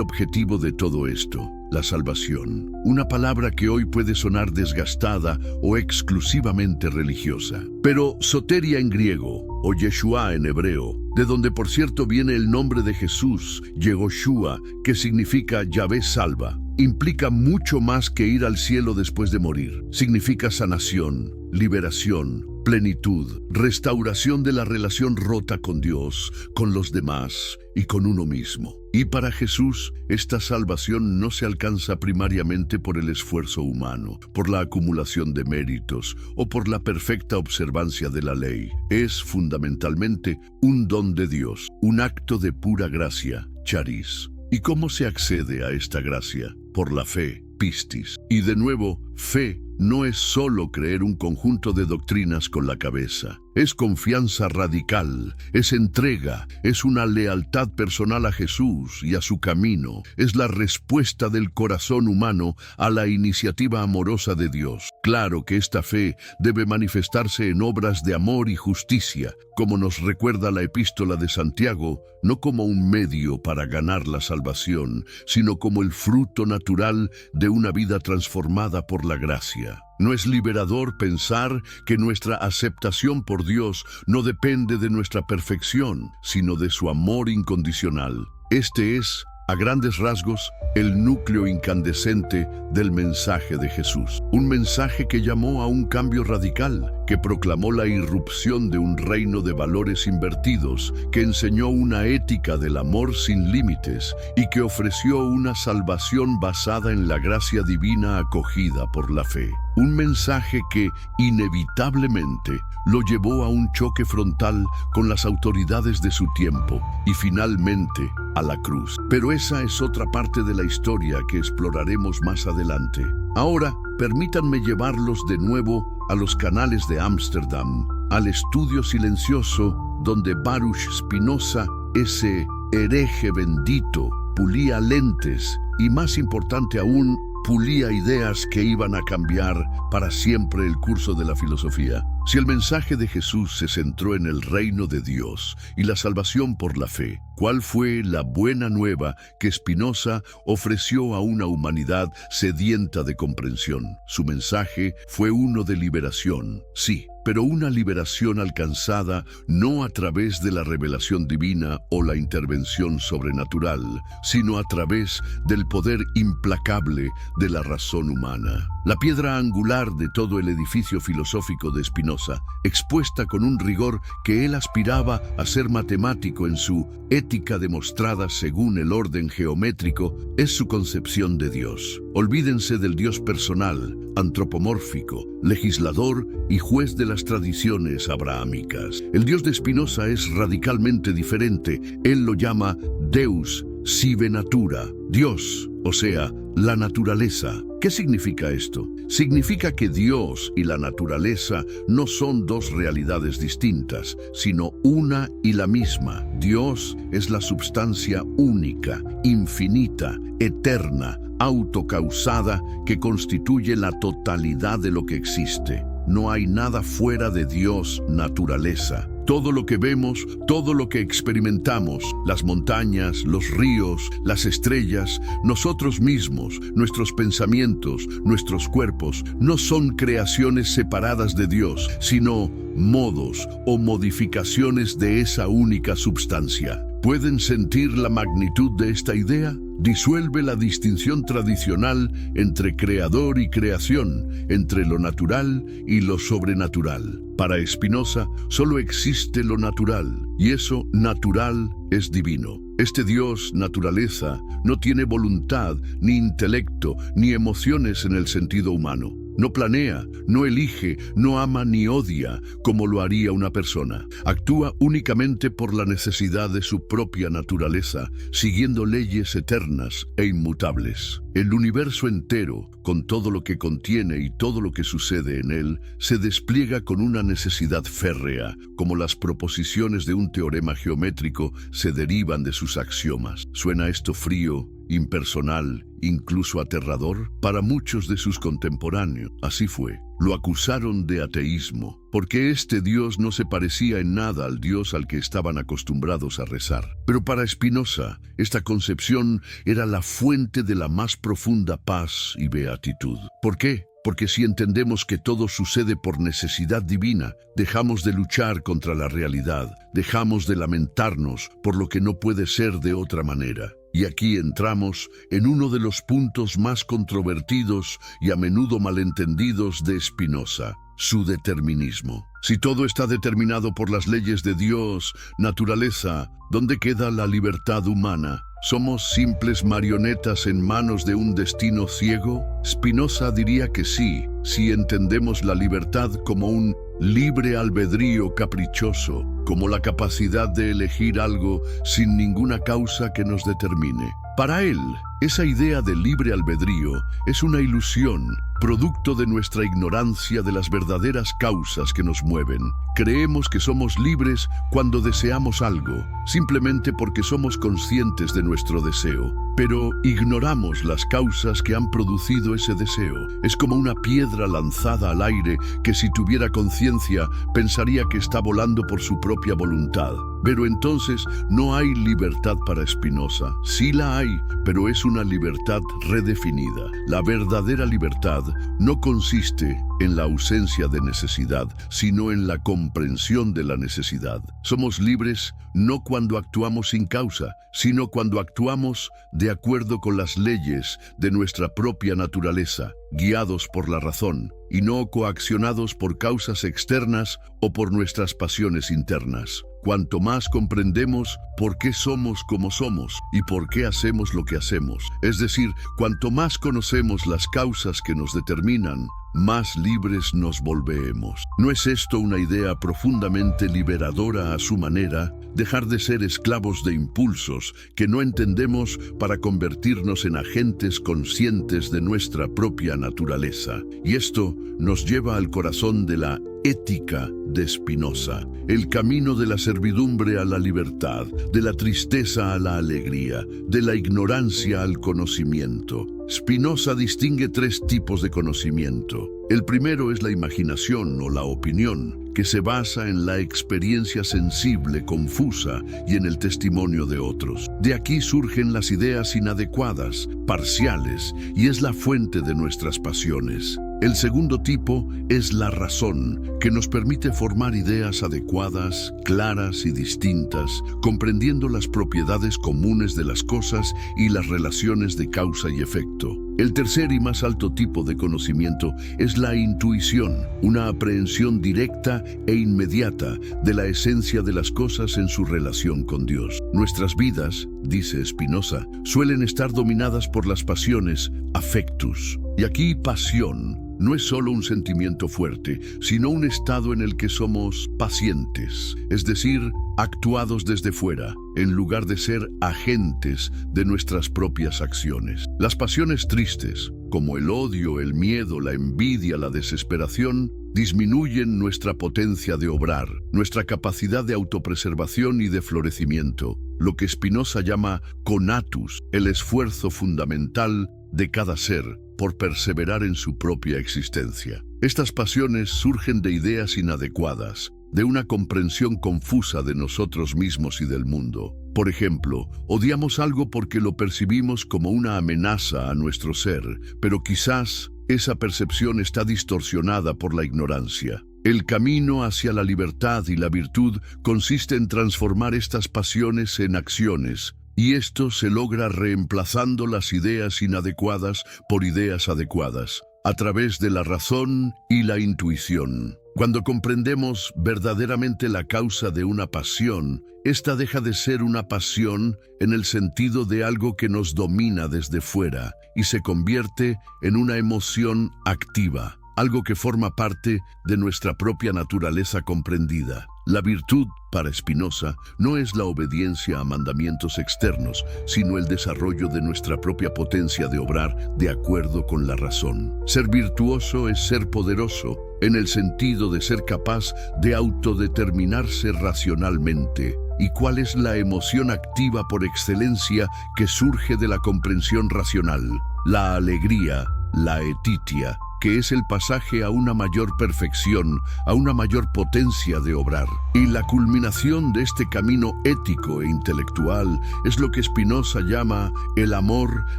objetivo de todo esto? La salvación. Una palabra que hoy puede sonar desgastada o exclusivamente religiosa. Pero soteria en griego, o Yeshua en hebreo, de donde por cierto viene el nombre de Jesús, Yehoshua, que significa Yahvé salva, implica mucho más que ir al cielo después de morir. Significa sanación, liberación, plenitud, restauración de la relación rota con Dios, con los demás y con uno mismo. Y para Jesús, esta salvación no se alcanza primariamente por el esfuerzo humano, por la acumulación de méritos o por la perfecta observancia de la ley. Es fundamentalmente un don de Dios, un acto de pura gracia, charis. ¿Y cómo se accede a esta gracia? Por la fe, pistis. Y de nuevo, fe no es solo creer un conjunto de doctrinas con la cabeza. Es confianza radical, es entrega, es una lealtad personal a Jesús y a su camino. Es la respuesta del corazón humano a la iniciativa amorosa de Dios. Claro que esta fe debe manifestarse en obras de amor y justicia, como nos recuerda la epístola de Santiago, no como un medio para ganar la salvación, sino como el fruto natural de una vida transformada por la gracia. ¿No es liberador pensar que nuestra aceptación por Dios no depende de nuestra perfección, sino de su amor incondicional? Este es, a grandes rasgos, el núcleo incandescente del mensaje de Jesús. Un mensaje que llamó a un cambio radical, que proclamó la irrupción de un reino de valores invertidos, que enseñó una ética del amor sin límites y que ofreció una salvación basada en la gracia divina acogida por la fe. Un mensaje que, inevitablemente, lo llevó a un choque frontal con las autoridades de su tiempo y finalmente a la cruz. Pero esa es otra parte de la historia que exploraremos más adelante. Ahora, permítanme llevarlos de nuevo a los canales de Ámsterdam, al estudio silencioso donde Baruch Spinoza, ese hereje bendito, pulía lentes y, más importante aún, pulía ideas que iban a cambiar para siempre el curso de la filosofía. Si el mensaje de Jesús se centró en el reino de Dios y la salvación por la fe, ¿cuál fue la buena nueva que Spinoza ofreció a una humanidad sedienta de comprensión? Su mensaje fue uno de liberación, sí, pero una liberación alcanzada no a través de la revelación divina o la intervención sobrenatural, sino a través del poder implacable de la razón humana. La piedra angular de todo el edificio filosófico de Spinoza, expuesta con un rigor que él aspiraba a ser matemático en su ética demostrada según el orden geométrico, es su concepción de Dios. Olvídense del Dios personal, antropomórfico, legislador y juez de las tradiciones abrahámicas. El Dios de Spinoza es radicalmente diferente. Él lo llama Deus sive natura, Dios, o sea, la naturaleza. ¿Qué significa esto? Significa que Dios y la naturaleza no son dos realidades distintas, sino una y la misma. Dios es la substancia única, infinita, eterna, autocausada, que constituye la totalidad de lo que existe. No hay nada fuera de Dios, naturaleza. Todo lo que vemos, todo lo que experimentamos, las montañas, los ríos, las estrellas, nosotros mismos, nuestros pensamientos, nuestros cuerpos, no son creaciones separadas de Dios, sino modos o modificaciones de esa única substancia. ¿Pueden sentir la magnitud de esta idea? Disuelve la distinción tradicional entre creador y creación, entre lo natural y lo sobrenatural. Para Spinoza, solo existe lo natural, y eso natural es divino. Este Dios, naturaleza, no tiene voluntad, ni intelecto, ni emociones en el sentido humano. No planea, no elige, no ama ni odia como lo haría una persona. Actúa únicamente por la necesidad de su propia naturaleza, siguiendo leyes eternas e inmutables. El universo entero, con todo lo que contiene y todo lo que sucede en él, se despliega con una necesidad férrea, como las proposiciones de un teorema geométrico se derivan de sus axiomas. ¿Suena esto frío, impersonal, incluso aterrador? Para muchos de sus contemporáneos, así fue. Lo acusaron de ateísmo, porque este Dios no se parecía en nada al Dios al que estaban acostumbrados a rezar. Pero para Spinoza, esta concepción era la fuente de la más profunda paz y beatitud. ¿Por qué? Porque si entendemos que todo sucede por necesidad divina, dejamos de luchar contra la realidad, dejamos de lamentarnos por lo que no puede ser de otra manera. Y aquí entramos en uno de los puntos más controvertidos y a menudo malentendidos de Spinoza, su determinismo. Si todo está determinado por las leyes de Dios, naturaleza, ¿dónde queda la libertad humana? ¿Somos simples marionetas en manos de un destino ciego? Spinoza diría que sí, si entendemos la libertad como un libre albedrío caprichoso, como la capacidad de elegir algo sin ninguna causa que nos determine. Para él, esa idea de libre albedrío es una ilusión, producto de nuestra ignorancia de las verdaderas causas que nos mueven. Creemos que somos libres cuando deseamos algo, simplemente porque somos conscientes de nuestro deseo. Pero ignoramos las causas que han producido ese deseo. Es como una piedra lanzada al aire que, si tuviera conciencia, pensaría que está volando por su propia voluntad. Pero entonces no hay libertad para Spinoza. Sí la hay, pero es una libertad redefinida. La verdadera libertad no consiste en la ausencia de necesidad, sino en la comprensión de la necesidad. Somos libres no cuando actuamos sin causa, sino cuando actuamos de acuerdo con las leyes de nuestra propia naturaleza, guiados por la razón, y no coaccionados por causas externas o por nuestras pasiones internas. Cuanto más comprendemos por qué somos como somos y por qué hacemos lo que hacemos, es decir, cuanto más conocemos las causas que nos determinan, más libres nos volvemos. ¿No es esto una idea profundamente liberadora a su manera? Dejar de ser esclavos de impulsos que no entendemos para convertirnos en agentes conscientes de nuestra propia naturaleza. Y esto nos lleva al corazón de la ética de Spinoza, el camino de la servidumbre a la libertad, de la tristeza a la alegría, de la ignorancia al conocimiento. Spinoza distingue tres tipos de conocimiento. El primero es la imaginación o la opinión, que se basa en la experiencia sensible, confusa y en el testimonio de otros. De aquí surgen las ideas inadecuadas, parciales, y es la fuente de nuestras pasiones. El segundo tipo es la razón, que nos permite formar ideas adecuadas, claras y distintas, comprendiendo las propiedades comunes de las cosas y las relaciones de causa y efecto. El tercer y más alto tipo de conocimiento es la intuición, una aprehensión directa e inmediata de la esencia de las cosas en su relación con Dios. Nuestras vidas, dice Spinoza, suelen estar dominadas por las pasiones, affectus. Y aquí pasión no es solo un sentimiento fuerte, sino un estado en el que somos pacientes, es decir, actuados desde fuera, en lugar de ser agentes de nuestras propias acciones. Las pasiones tristes, como el odio, el miedo, la envidia, la desesperación, disminuyen nuestra potencia de obrar, nuestra capacidad de autopreservación y de florecimiento, lo que Spinoza llama conatus, el esfuerzo fundamental de cada ser por perseverar en su propia existencia. Estas pasiones surgen de ideas inadecuadas, de una comprensión confusa de nosotros mismos y del mundo. Por ejemplo, odiamos algo porque lo percibimos como una amenaza a nuestro ser, pero quizás esa percepción está distorsionada por la ignorancia. El camino hacia la libertad y la virtud consiste en transformar estas pasiones en acciones, y esto se logra reemplazando las ideas inadecuadas por ideas adecuadas, a través de la razón y la intuición. Cuando comprendemos verdaderamente la causa de una pasión, esta deja de ser una pasión en el sentido de algo que nos domina desde fuera y se convierte en una emoción activa, algo que forma parte de nuestra propia naturaleza comprendida. La virtud, para Spinoza, no es la obediencia a mandamientos externos, sino el desarrollo de nuestra propia potencia de obrar de acuerdo con la razón. Ser virtuoso es ser poderoso, en el sentido de ser capaz de autodeterminarse racionalmente. ¿Y cuál es la emoción activa por excelencia que surge de la comprensión racional? La alegría, la etitia, que es el pasaje a una mayor perfección, a una mayor potencia de obrar. Y la culminación de este camino ético e intelectual es lo que Spinoza llama el amor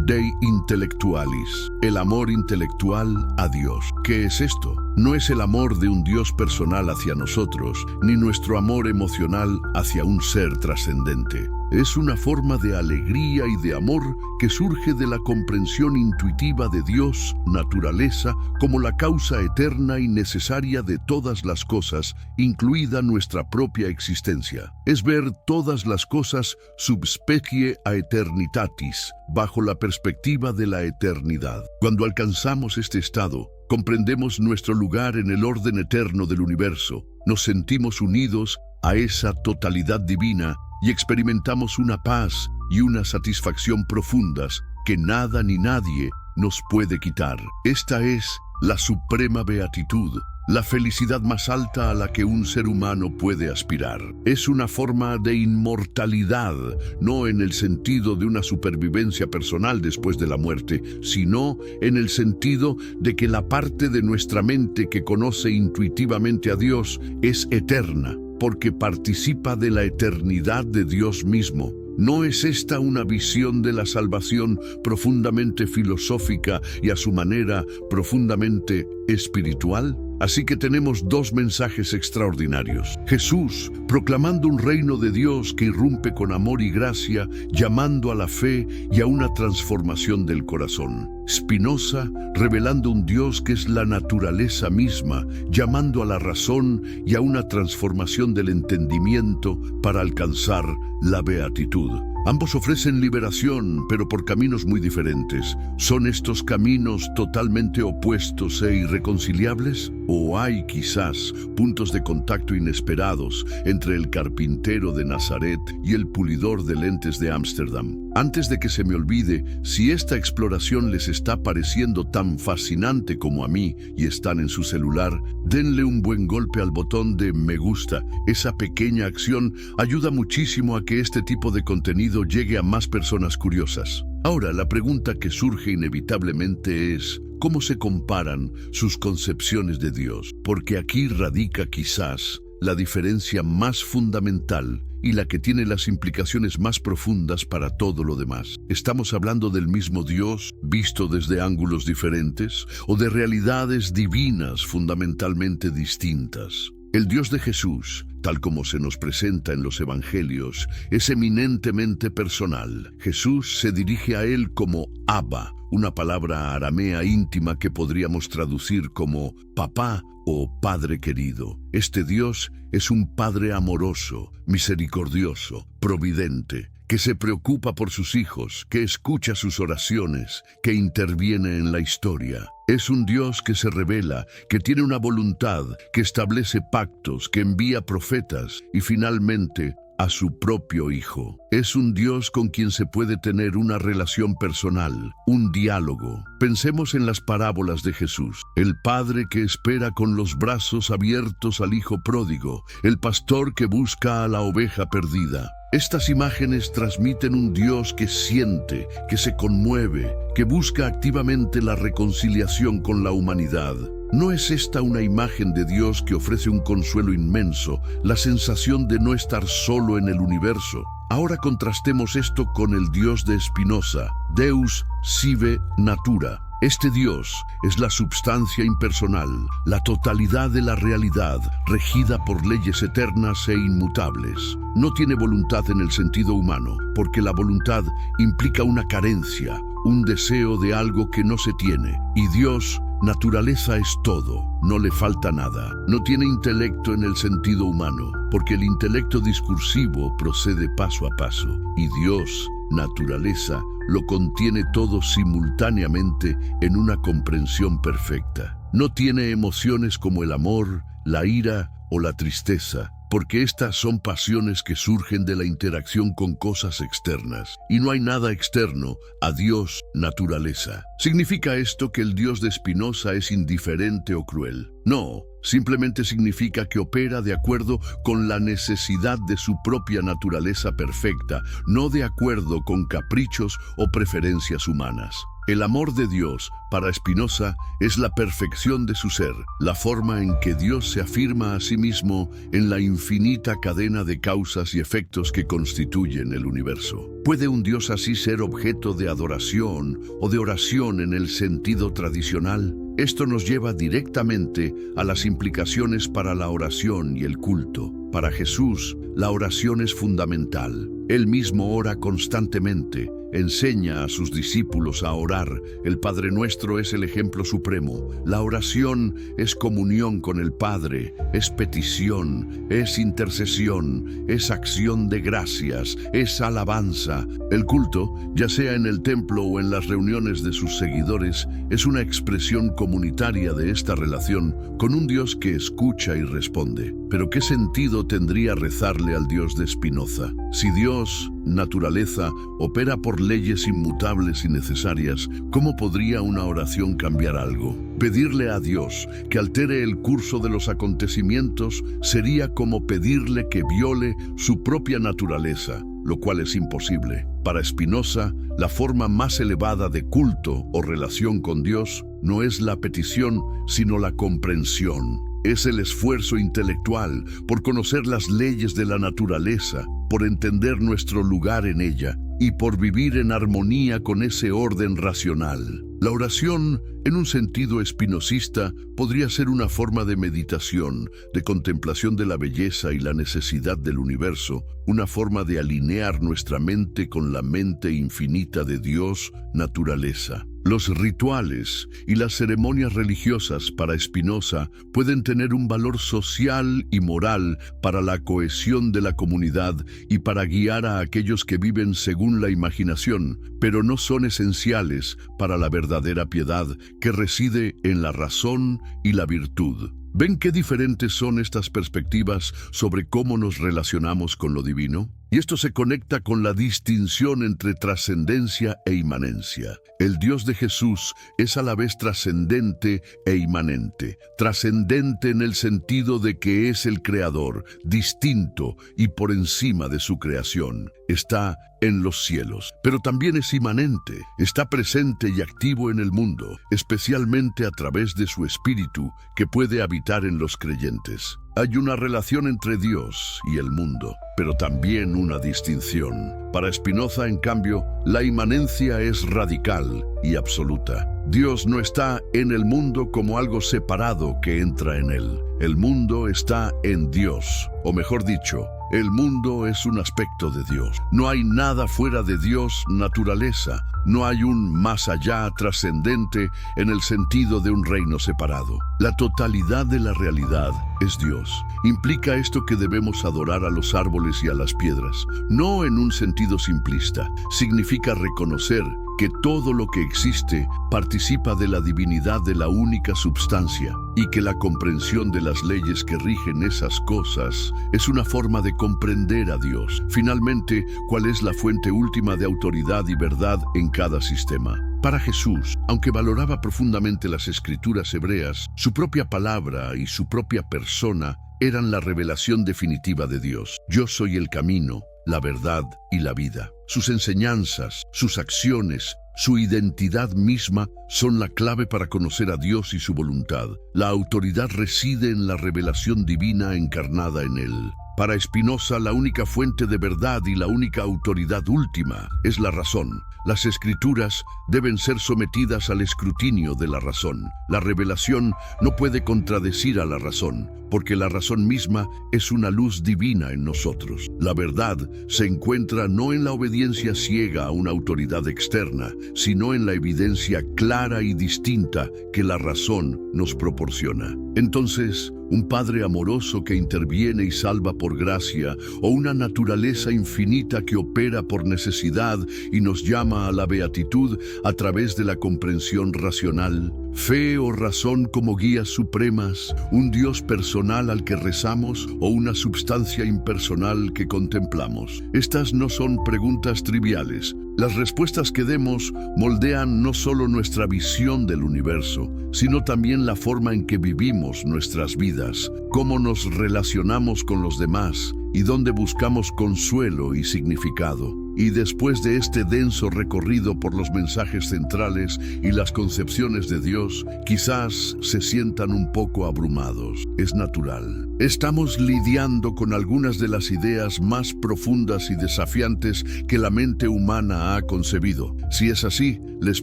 dei intellectualis, el amor intelectual a Dios. ¿Qué es esto? No es el amor de un Dios personal hacia nosotros, ni nuestro amor emocional hacia un ser trascendente. Es una forma de alegría y de amor que surge de la comprensión intuitiva de Dios, naturaleza, como la causa eterna y necesaria de todas las cosas, incluida nuestra propia existencia. Es ver todas las cosas sub specie aeternitatis, bajo la perspectiva de la eternidad. Cuando alcanzamos este estado, comprendemos nuestro lugar en el orden eterno del universo, nos sentimos unidos a esa totalidad divina y experimentamos una paz y una satisfacción profundas que nada ni nadie nos puede quitar. Esta es la suprema beatitud, la felicidad más alta a la que un ser humano puede aspirar. Es una forma de inmortalidad, no en el sentido de una supervivencia personal después de la muerte, sino en el sentido de que la parte de nuestra mente que conoce intuitivamente a Dios es eterna, porque participa de la eternidad de Dios mismo. ¿No es esta una visión de la salvación profundamente filosófica y a su manera profundamente espiritual? Así que tenemos dos mensajes extraordinarios. Jesús, proclamando un reino de Dios que irrumpe con amor y gracia, llamando a la fe y a una transformación del corazón. Spinoza, revelando un Dios que es la naturaleza misma, llamando a la razón y a una transformación del entendimiento para alcanzar la beatitud. Ambos ofrecen liberación, pero por caminos muy diferentes. ¿Son estos caminos totalmente opuestos e irreconciliables? ¿O hay quizás puntos de contacto inesperados entre el carpintero de Nazaret y el pulidor de lentes de Ámsterdam? Antes de que se me olvide, si esta exploración les está pareciendo tan fascinante como a mí y están en su celular, denle un buen golpe al botón de me gusta. Esa pequeña acción ayuda muchísimo a que este tipo de contenido llegue a más personas curiosas. Ahora, la pregunta que surge inevitablemente es, ¿cómo se comparan sus concepciones de Dios? Porque aquí radica quizás la diferencia más fundamental y la que tiene las implicaciones más profundas para todo lo demás. ¿Estamos hablando del mismo Dios, visto desde ángulos diferentes, o de realidades divinas fundamentalmente distintas? El Dios de Jesús, tal como se nos presenta en los Evangelios, es eminentemente personal. Jesús se dirige a él como Abba, una palabra aramea íntima que podríamos traducir como papá o padre querido. Este Dios es un padre amoroso, misericordioso, providente, que se preocupa por sus hijos, que escucha sus oraciones, que interviene en la historia. Es un Dios que se revela, que tiene una voluntad, que establece pactos, que envía profetas y finalmente a su propio Hijo. Es un Dios con quien se puede tener una relación personal, un diálogo. Pensemos en las parábolas de Jesús. El padre que espera con los brazos abiertos al hijo pródigo, el pastor que busca a la oveja perdida. Estas imágenes transmiten un Dios que siente, que se conmueve, que busca activamente la reconciliación con la humanidad. ¿No es esta una imagen de Dios que ofrece un consuelo inmenso, la sensación de no estar solo en el universo? Ahora contrastemos esto con el Dios de Spinoza, Deus sive natura. Este Dios es la substancia impersonal, la totalidad de la realidad, regida por leyes eternas e inmutables. No tiene voluntad en el sentido humano, porque la voluntad implica una carencia, un deseo de algo que no se tiene. Y Dios, naturaleza, es todo, no le falta nada. No tiene intelecto en el sentido humano, porque el intelecto discursivo procede paso a paso. Y Dios, naturaleza, lo contiene todo simultáneamente en una comprensión perfecta. No tiene emociones como el amor, la ira o la tristeza, porque estas son pasiones que surgen de la interacción con cosas externas, y no hay nada externo a Dios, naturaleza. ¿Significa esto que el Dios de Spinoza es indiferente o cruel? No, simplemente significa que opera de acuerdo con la necesidad de su propia naturaleza perfecta, no de acuerdo con caprichos o preferencias humanas. El amor de Dios, para Spinoza, es la perfección de su ser, la forma en que Dios se afirma a sí mismo en la infinita cadena de causas y efectos que constituyen el universo. ¿Puede un Dios así ser objeto de adoración o de oración en el sentido tradicional? Esto nos lleva directamente a las implicaciones para la oración y el culto. Para Jesús, la oración es fundamental. Él mismo ora constantemente, enseña a sus discípulos a orar. El Padre Nuestro es el ejemplo supremo. La oración es comunión con el Padre, es petición, es intercesión, es acción de gracias, es alabanza. El culto, ya sea en el templo o en las reuniones de sus seguidores, es una expresión comunitaria de esta relación con un Dios que escucha y responde. Pero ¿qué sentido tendría rezarle al Dios de Spinoza? Si Dios, naturaleza, opera por leyes inmutables y necesarias, ¿cómo podría una oración cambiar algo? Pedirle a Dios que altere el curso de los acontecimientos sería como pedirle que viole su propia naturaleza, lo cual es imposible. Para Spinoza, la forma más elevada de culto o relación con Dios no es la petición, sino la comprensión. Es el esfuerzo intelectual por conocer las leyes de la naturaleza, por entender nuestro lugar en ella y por vivir en armonía con ese orden racional. La oración, en un sentido espinosista, podría ser una forma de meditación, de contemplación de la belleza y la necesidad del universo, una forma de alinear nuestra mente con la mente infinita de Dios, naturaleza. Los rituales y las ceremonias religiosas para Spinoza pueden tener un valor social y moral para la cohesión de la comunidad y para guiar a aquellos que viven según la imaginación, pero no son esenciales para la verdadera piedad que reside en la razón y la virtud. ¿Ven qué diferentes son estas perspectivas sobre cómo nos relacionamos con lo divino? Y esto se conecta con la distinción entre trascendencia e inmanencia. El Dios de Jesús es a la vez trascendente e inmanente. Trascendente en el sentido de que es el creador, distinto y por encima de su creación. Está en los cielos, pero también es inmanente. Está presente y activo en el mundo, especialmente a través de su Espíritu que puede habitar en los creyentes. Hay una relación entre Dios y el mundo, pero también una distinción. Para Spinoza, en cambio, la inmanencia es radical y absoluta. Dios no está en el mundo como algo separado que entra en él. El mundo está en Dios, o mejor dicho, el mundo es un aspecto de Dios. No hay nada fuera de Dios, naturaleza. No hay un más allá trascendente en el sentido de un reino separado. La totalidad de la realidad es Dios. Implica esto que debemos adorar a los árboles y a las piedras, no en un sentido simplista. Significa reconocer que todo lo que existe participa de la divinidad de la única substancia y que la comprensión de las leyes que rigen esas cosas es una forma de comprender a Dios. Finalmente, ¿cuál es la fuente última de autoridad y verdad en cada sistema? Para Jesús, aunque valoraba profundamente las escrituras hebreas, su propia palabra y su propia persona eran la revelación definitiva de Dios. Yo soy el camino, la verdad y la vida. Sus enseñanzas, sus acciones, su identidad misma son la clave para conocer a Dios y su voluntad. La autoridad reside en la revelación divina encarnada en Él. Para Spinoza, la única fuente de verdad y la única autoridad última es la razón. Las escrituras deben ser sometidas al escrutinio de la razón. La revelación no puede contradecir a la razón, porque la razón misma es una luz divina en nosotros. La verdad se encuentra no en la obediencia ciega a una autoridad externa, sino en la evidencia clara y distinta que la razón nos proporciona. Entonces, un Padre amoroso que interviene y salva por gracia, o una naturaleza infinita que opera por necesidad y nos llama a la beatitud a través de la comprensión racional, fe o razón como guías supremas, un Dios personal al que rezamos o una substancia impersonal que contemplamos. Estas no son preguntas triviales. Las respuestas que demos moldean no solo nuestra visión del universo, sino también la forma en que vivimos nuestras vidas, cómo nos relacionamos con los demás y dónde buscamos consuelo y significado. Y después de este denso recorrido por los mensajes centrales y las concepciones de Dios, quizás se sientan un poco abrumados. Es natural. Estamos lidiando con algunas de las ideas más profundas y desafiantes que la mente humana ha concebido. Si es así, les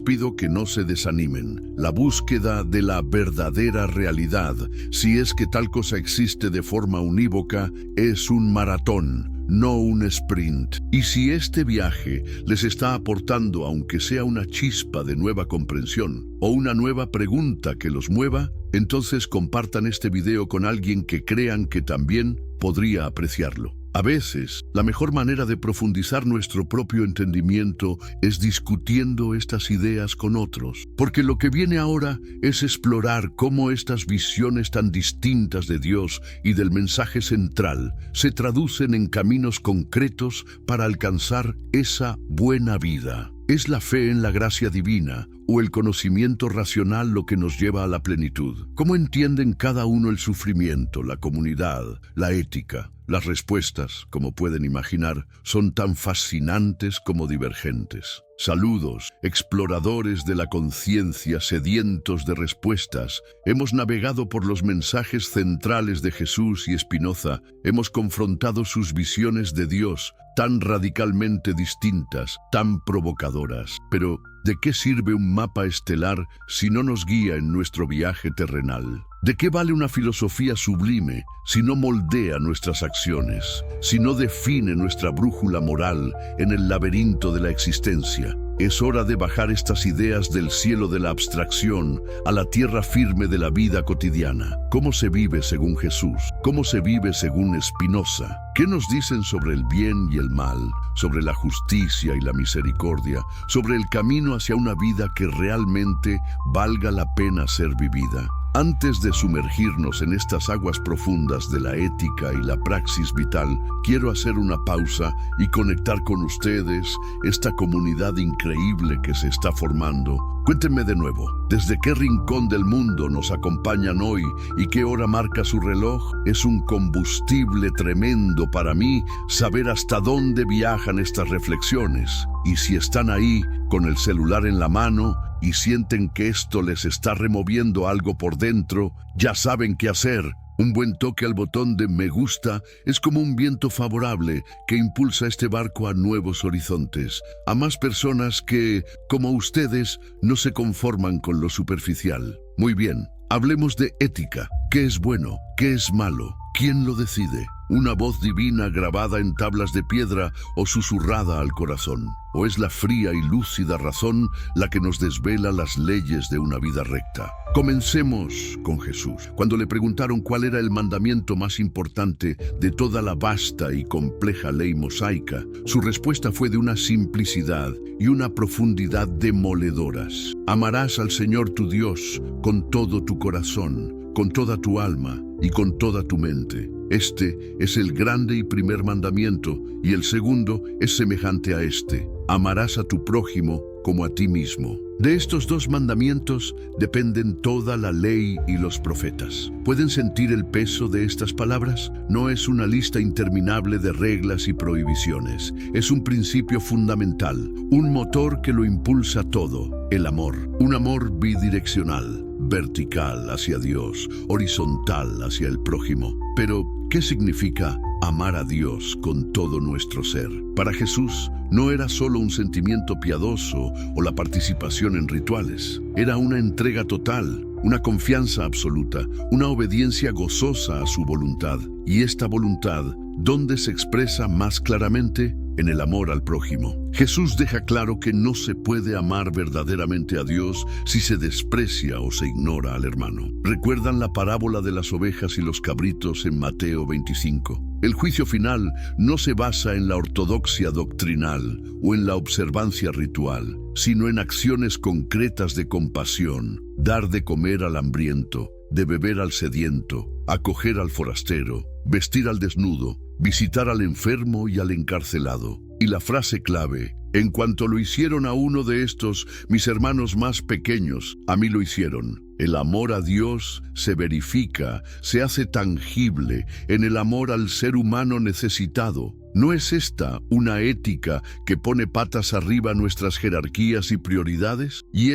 pido que no se desanimen. La búsqueda de la verdadera realidad, si es que tal cosa existe de forma unívoca, es un maratón, no un sprint. Y si este viaje les está aportando, aunque sea una chispa de nueva comprensión o una nueva pregunta que los mueva, entonces compartan este video con alguien que crean que también podría apreciarlo. A veces, la mejor manera de profundizar nuestro propio entendimiento es discutiendo estas ideas con otros, porque lo que viene ahora es explorar cómo estas visiones tan distintas de Dios y del mensaje central se traducen en caminos concretos para alcanzar esa buena vida. ¿Es la fe en la gracia divina o el conocimiento racional lo que nos lleva a la plenitud? ¿Cómo entienden cada uno el sufrimiento, la comunidad, la ética? Las respuestas, como pueden imaginar, son tan fascinantes como divergentes. Saludos, exploradores de la conciencia sedientos de respuestas. Hemos navegado por los mensajes centrales de Jesús y Spinoza. Hemos confrontado sus visiones de Dios, tan radicalmente distintas, tan provocadoras. Pero, ¿de qué sirve un mapa estelar si no nos guía en nuestro viaje terrenal? ¿De qué vale una filosofía sublime si no moldea nuestras acciones, si no define nuestra brújula moral en el laberinto de la existencia? Es hora de bajar estas ideas del cielo de la abstracción a la tierra firme de la vida cotidiana. ¿Cómo se vive según Jesús? ¿Cómo se vive según Spinoza? ¿Qué nos dicen sobre el bien y el mal, sobre la justicia y la misericordia, sobre el camino hacia una vida que realmente valga la pena ser vivida? Antes de sumergirnos en estas aguas profundas de la ética y la praxis vital, quiero hacer una pausa y conectar con ustedes, esta comunidad increíble que se está formando. Cuéntenme de nuevo, ¿desde qué rincón del mundo nos acompañan hoy y qué hora marca su reloj? Es un combustible tremendo para mí saber hasta dónde viajan estas reflexiones. Y si están ahí, con el celular en la mano, y sienten que esto les está removiendo algo por dentro, ya saben qué hacer. Un buen toque al botón de me gusta es como un viento favorable que impulsa este barco a nuevos horizontes, a más personas que, como ustedes, no se conforman con lo superficial. Muy bien, hablemos de ética. ¿Qué es bueno? ¿Qué es malo? ¿Quién lo decide? una voz divina grabada en tablas de piedra o susurrada al corazón? ¿O es la fría y lúcida razón la que nos desvela las leyes de una vida recta? Comencemos con Jesús. Cuando le preguntaron cuál era el mandamiento más importante de toda la vasta y compleja ley mosaica, su respuesta fue de una simplicidad y una profundidad demoledoras. Amarás al Señor tu Dios con todo tu corazón, con toda tu alma y con toda tu mente. Este es el grande y primer mandamiento, y el segundo es semejante a este: amarás a tu prójimo como a ti mismo. De estos dos mandamientos dependen toda la ley y los profetas. ¿Pueden sentir el peso de estas palabras? No es una lista interminable de reglas y prohibiciones. Es un principio fundamental, un motor que lo impulsa todo: el amor. Un amor bidireccional, vertical hacia Dios, horizontal hacia el prójimo. Pero, ¿qué significa amar a Dios con todo nuestro ser? Para Jesús, no era solo un sentimiento piadoso o la participación en rituales. Era una entrega total, una confianza absoluta, una obediencia gozosa a su voluntad. Y esta voluntad, ¿dónde se expresa más claramente? En el amor al prójimo. Jesús deja claro que no se puede amar verdaderamente a Dios si se desprecia o se ignora al hermano. ¿Recuerdan la parábola de las ovejas y los cabritos en Mateo 25? El juicio final no se basa en la ortodoxia doctrinal o en la observancia ritual, sino en acciones concretas de compasión: dar de comer al hambriento, de beber al sediento, acoger al forastero, vestir al desnudo, visitar al enfermo y al encarcelado. Y la frase clave: en cuanto lo hicieron a uno de estos, mis hermanos más pequeños, a mí lo hicieron. El amor a Dios se verifica, se hace tangible en el amor al ser humano necesitado. ¿No es esta una ética que pone patas arriba nuestras jerarquías y prioridades? Y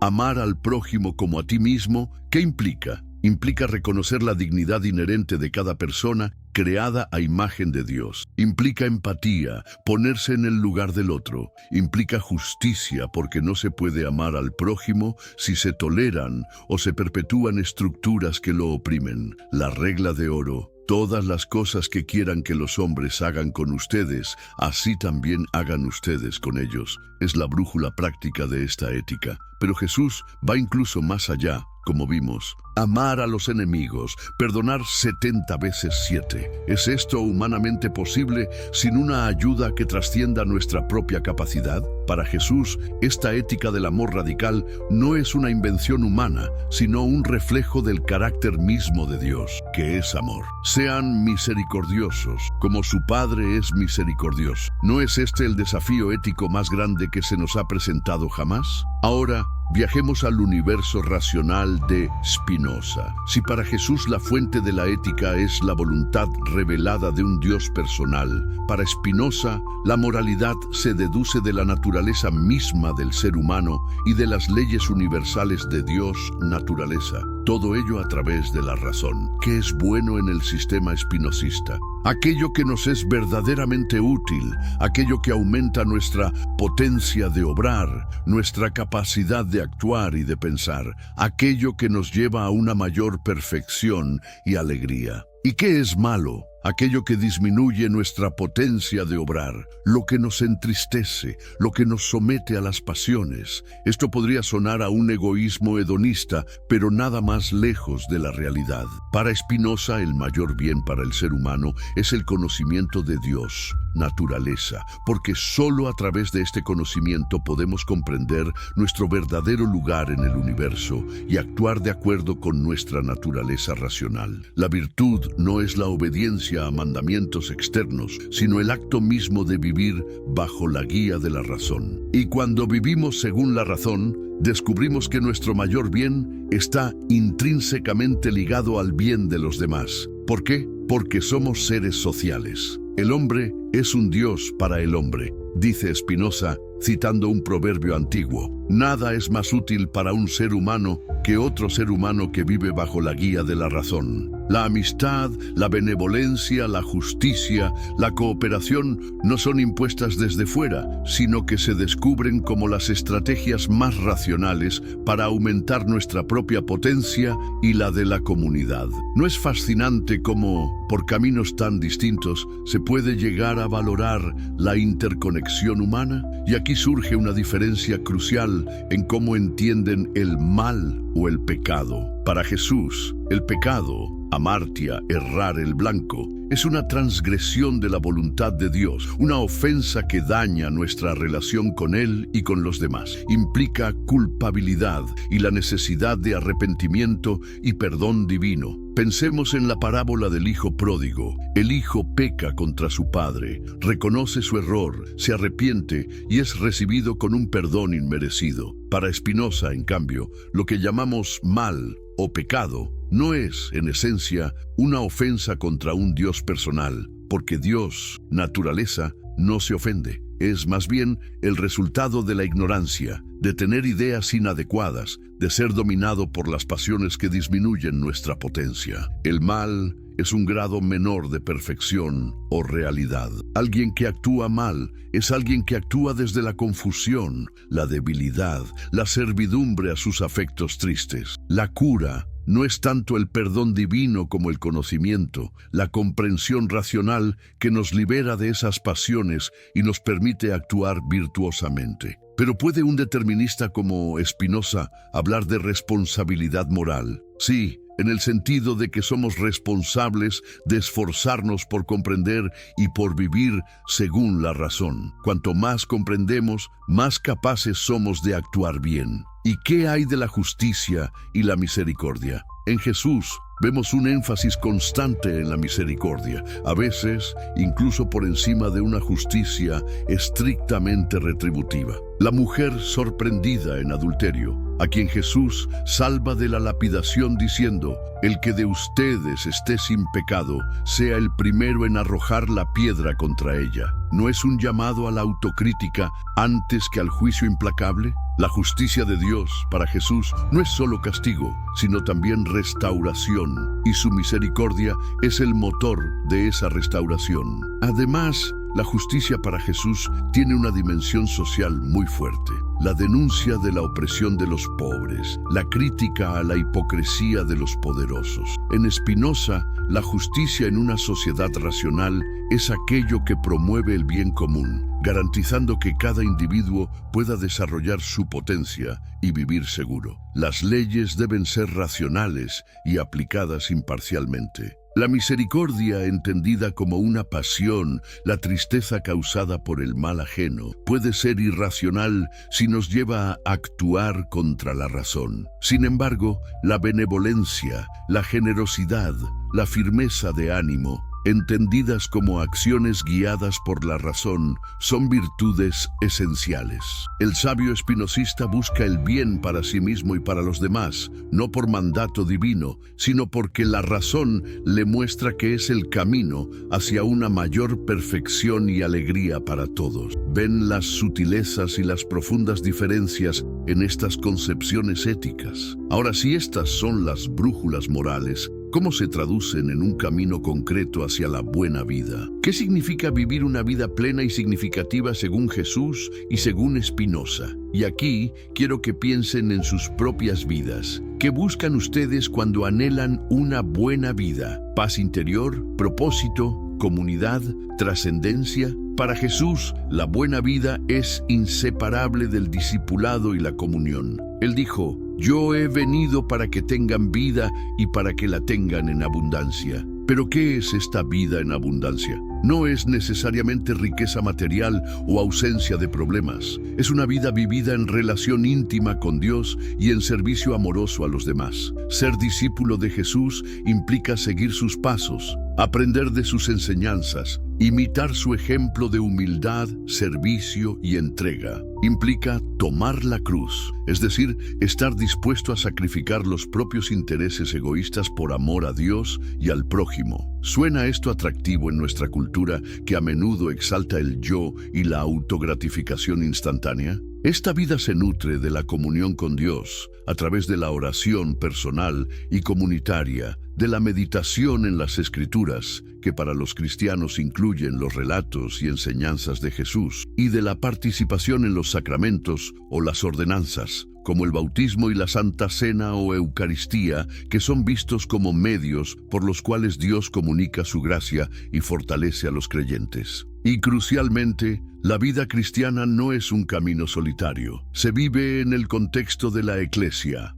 amar al prójimo como a ti mismo, ¿qué implica? Implica reconocer la dignidad inherente de cada persona creada a imagen de Dios. Implica empatía, ponerse en el lugar del otro. Implica justicia, porque no se puede amar al prójimo si se toleran o se perpetúan estructuras que lo oprimen. La regla de oro: todas las cosas que quieran que los hombres hagan con ustedes, así también hagan ustedes con ellos. Es la brújula práctica de esta ética. Pero Jesús va incluso más allá, como vimos. Amar a los enemigos, perdonar 70 veces 7. ¿Es esto humanamente posible sin una ayuda que trascienda nuestra propia capacidad? Para Jesús, esta ética del amor radical no es una invención humana, sino un reflejo del carácter mismo de Dios, que es amor. Sean misericordiosos, como su Padre es misericordioso. ¿No es este el desafío ético más grande que se nos ha presentado jamás? Ahora, viajemos al universo racional de Spinoza. Si para Jesús la fuente de la ética es la voluntad revelada de un Dios personal, para Spinoza la moralidad se deduce de la naturaleza misma del ser humano y de las leyes universales de Dios, naturaleza. Todo ello a través de la razón. ¿Qué es bueno en el sistema espinosista? Aquello que nos es verdaderamente útil, aquello que aumenta nuestra potencia de obrar, nuestra capacidad de actuar y de pensar, aquello que nos lleva a una mayor perfección y alegría. ¿Y qué es malo? Aquello que disminuye nuestra potencia de obrar, lo que nos entristece, lo que nos somete a las pasiones. Esto podría sonar a un egoísmo hedonista, pero nada más lejos de la realidad. Para Spinoza, el mayor bien para el ser humano es el conocimiento de Dios, naturaleza, porque solo a través de este conocimiento podemos comprender nuestro verdadero lugar en el universo y actuar de acuerdo con nuestra naturaleza racional. La virtud no es la obediencia a mandamientos externos, sino el acto mismo de vivir bajo la guía de la razón. Y cuando vivimos según la razón, descubrimos que nuestro mayor bien está intrínsecamente ligado al bien de los demás. ¿Por qué? Porque somos seres sociales. El hombre es un Dios para el hombre, dice Spinoza, citando un proverbio antiguo. Nada es más útil para un ser humano que otro ser humano que vive bajo la guía de la razón. La amistad, la benevolencia, la justicia, la cooperación no son impuestas desde fuera, sino que se descubren como las estrategias más racionales para aumentar nuestra propia potencia y la de la comunidad. ¿No es fascinante cómo, por caminos tan distintos, se puede llegar a valorar la interconexión humana, y aquí surge una diferencia crucial en cómo entienden el mal o el pecado. Para Jesús, el pecado, amartia, errar el blanco, es una transgresión de la voluntad de Dios, una ofensa que daña nuestra relación con Él y con los demás. Implica culpabilidad y la necesidad de arrepentimiento y perdón divino. Pensemos en la parábola del hijo pródigo. El hijo peca contra su padre, reconoce su error, se arrepiente y es recibido con un perdón inmerecido. Para Spinoza, en cambio, lo que llamamos mal o pecado no es, en esencia, una ofensa contra un Dios personal, porque Dios, naturaleza, no se ofende. Es más bien el resultado de la ignorancia, de tener ideas inadecuadas, de ser dominado por las pasiones que disminuyen nuestra potencia. El mal es un grado menor de perfección o realidad. Alguien que actúa mal es alguien que actúa desde la confusión, la debilidad, la servidumbre a sus afectos tristes. La cura no es tanto el perdón divino como el conocimiento, la comprensión racional que nos libera de esas pasiones y nos permite actuar virtuosamente. Pero ¿puede un determinista como Spinoza hablar de responsabilidad moral? Sí, en el sentido de que somos responsables de esforzarnos por comprender y por vivir según la razón. Cuanto más comprendemos, más capaces somos de actuar bien. ¿Y qué hay de la justicia y la misericordia? En Jesús vemos un énfasis constante en la misericordia, a veces incluso por encima de una justicia estrictamente retributiva. La mujer sorprendida en adulterio, a quien Jesús salva de la lapidación diciendo: el que de ustedes esté sin pecado, sea el primero en arrojar la piedra contra ella. ¿No es un llamado a la autocrítica antes que al juicio implacable? La justicia de Dios para Jesús no es solo castigo, sino también restauración, y su misericordia es el motor de esa restauración. Además, la justicia para Jesús tiene una dimensión social muy fuerte. La denuncia de la opresión de los pobres, la crítica a la hipocresía de los poderosos. En Spinoza, la justicia en una sociedad racional es aquello que promueve el bien común, garantizando que cada individuo pueda desarrollar su potencia y vivir seguro. Las leyes deben ser racionales y aplicadas imparcialmente. La misericordia, entendida como una pasión, la tristeza causada por el mal ajeno, puede ser irracional si nos lleva a actuar contra la razón. Sin embargo, la benevolencia, la generosidad, la firmeza de ánimo, entendidas como acciones guiadas por la razón, son virtudes esenciales. El sabio espinosista busca el bien para sí mismo y para los demás, no por mandato divino, sino porque la razón le muestra que es el camino hacia una mayor perfección y alegría para todos. Ven las sutilezas y las profundas diferencias en estas concepciones éticas. Ahora, si estas son las brújulas morales, ¿cómo se traducen en un camino concreto hacia la buena vida? ¿Qué significa vivir una vida plena y significativa según Jesús y según Spinoza? Y aquí quiero que piensen en sus propias vidas. ¿Qué buscan ustedes cuando anhelan una buena vida? ¿Paz interior, propósito, comunidad, trascendencia? Para Jesús, la buena vida es inseparable del discipulado y la comunión. Él dijo: yo he venido para que tengan vida y para que la tengan en abundancia. ¿Pero qué es esta vida en abundancia? No es necesariamente riqueza material o ausencia de problemas. Es una vida vivida en relación íntima con Dios y en servicio amoroso a los demás. Ser discípulo de Jesús implica seguir sus pasos, aprender de sus enseñanzas, imitar su ejemplo de humildad, servicio y entrega. Implica tomar la cruz, es decir, estar dispuesto a sacrificar los propios intereses egoístas por amor a Dios y al prójimo. ¿Suena esto atractivo en nuestra cultura que a menudo exalta el yo y la autogratificación instantánea? Esta vida se nutre de la comunión con Dios a través de la oración personal y comunitaria, de la meditación en las Escrituras, que para los cristianos incluyen los relatos y enseñanzas de Jesús, y de la participación en los los sacramentos o las ordenanzas, como el bautismo y la Santa Cena o Eucaristía, que son vistos como medios por los cuales Dios comunica su gracia y fortalece a los creyentes. Y crucialmente, la vida cristiana no es un camino solitario. Se vive en el contexto de la Iglesia,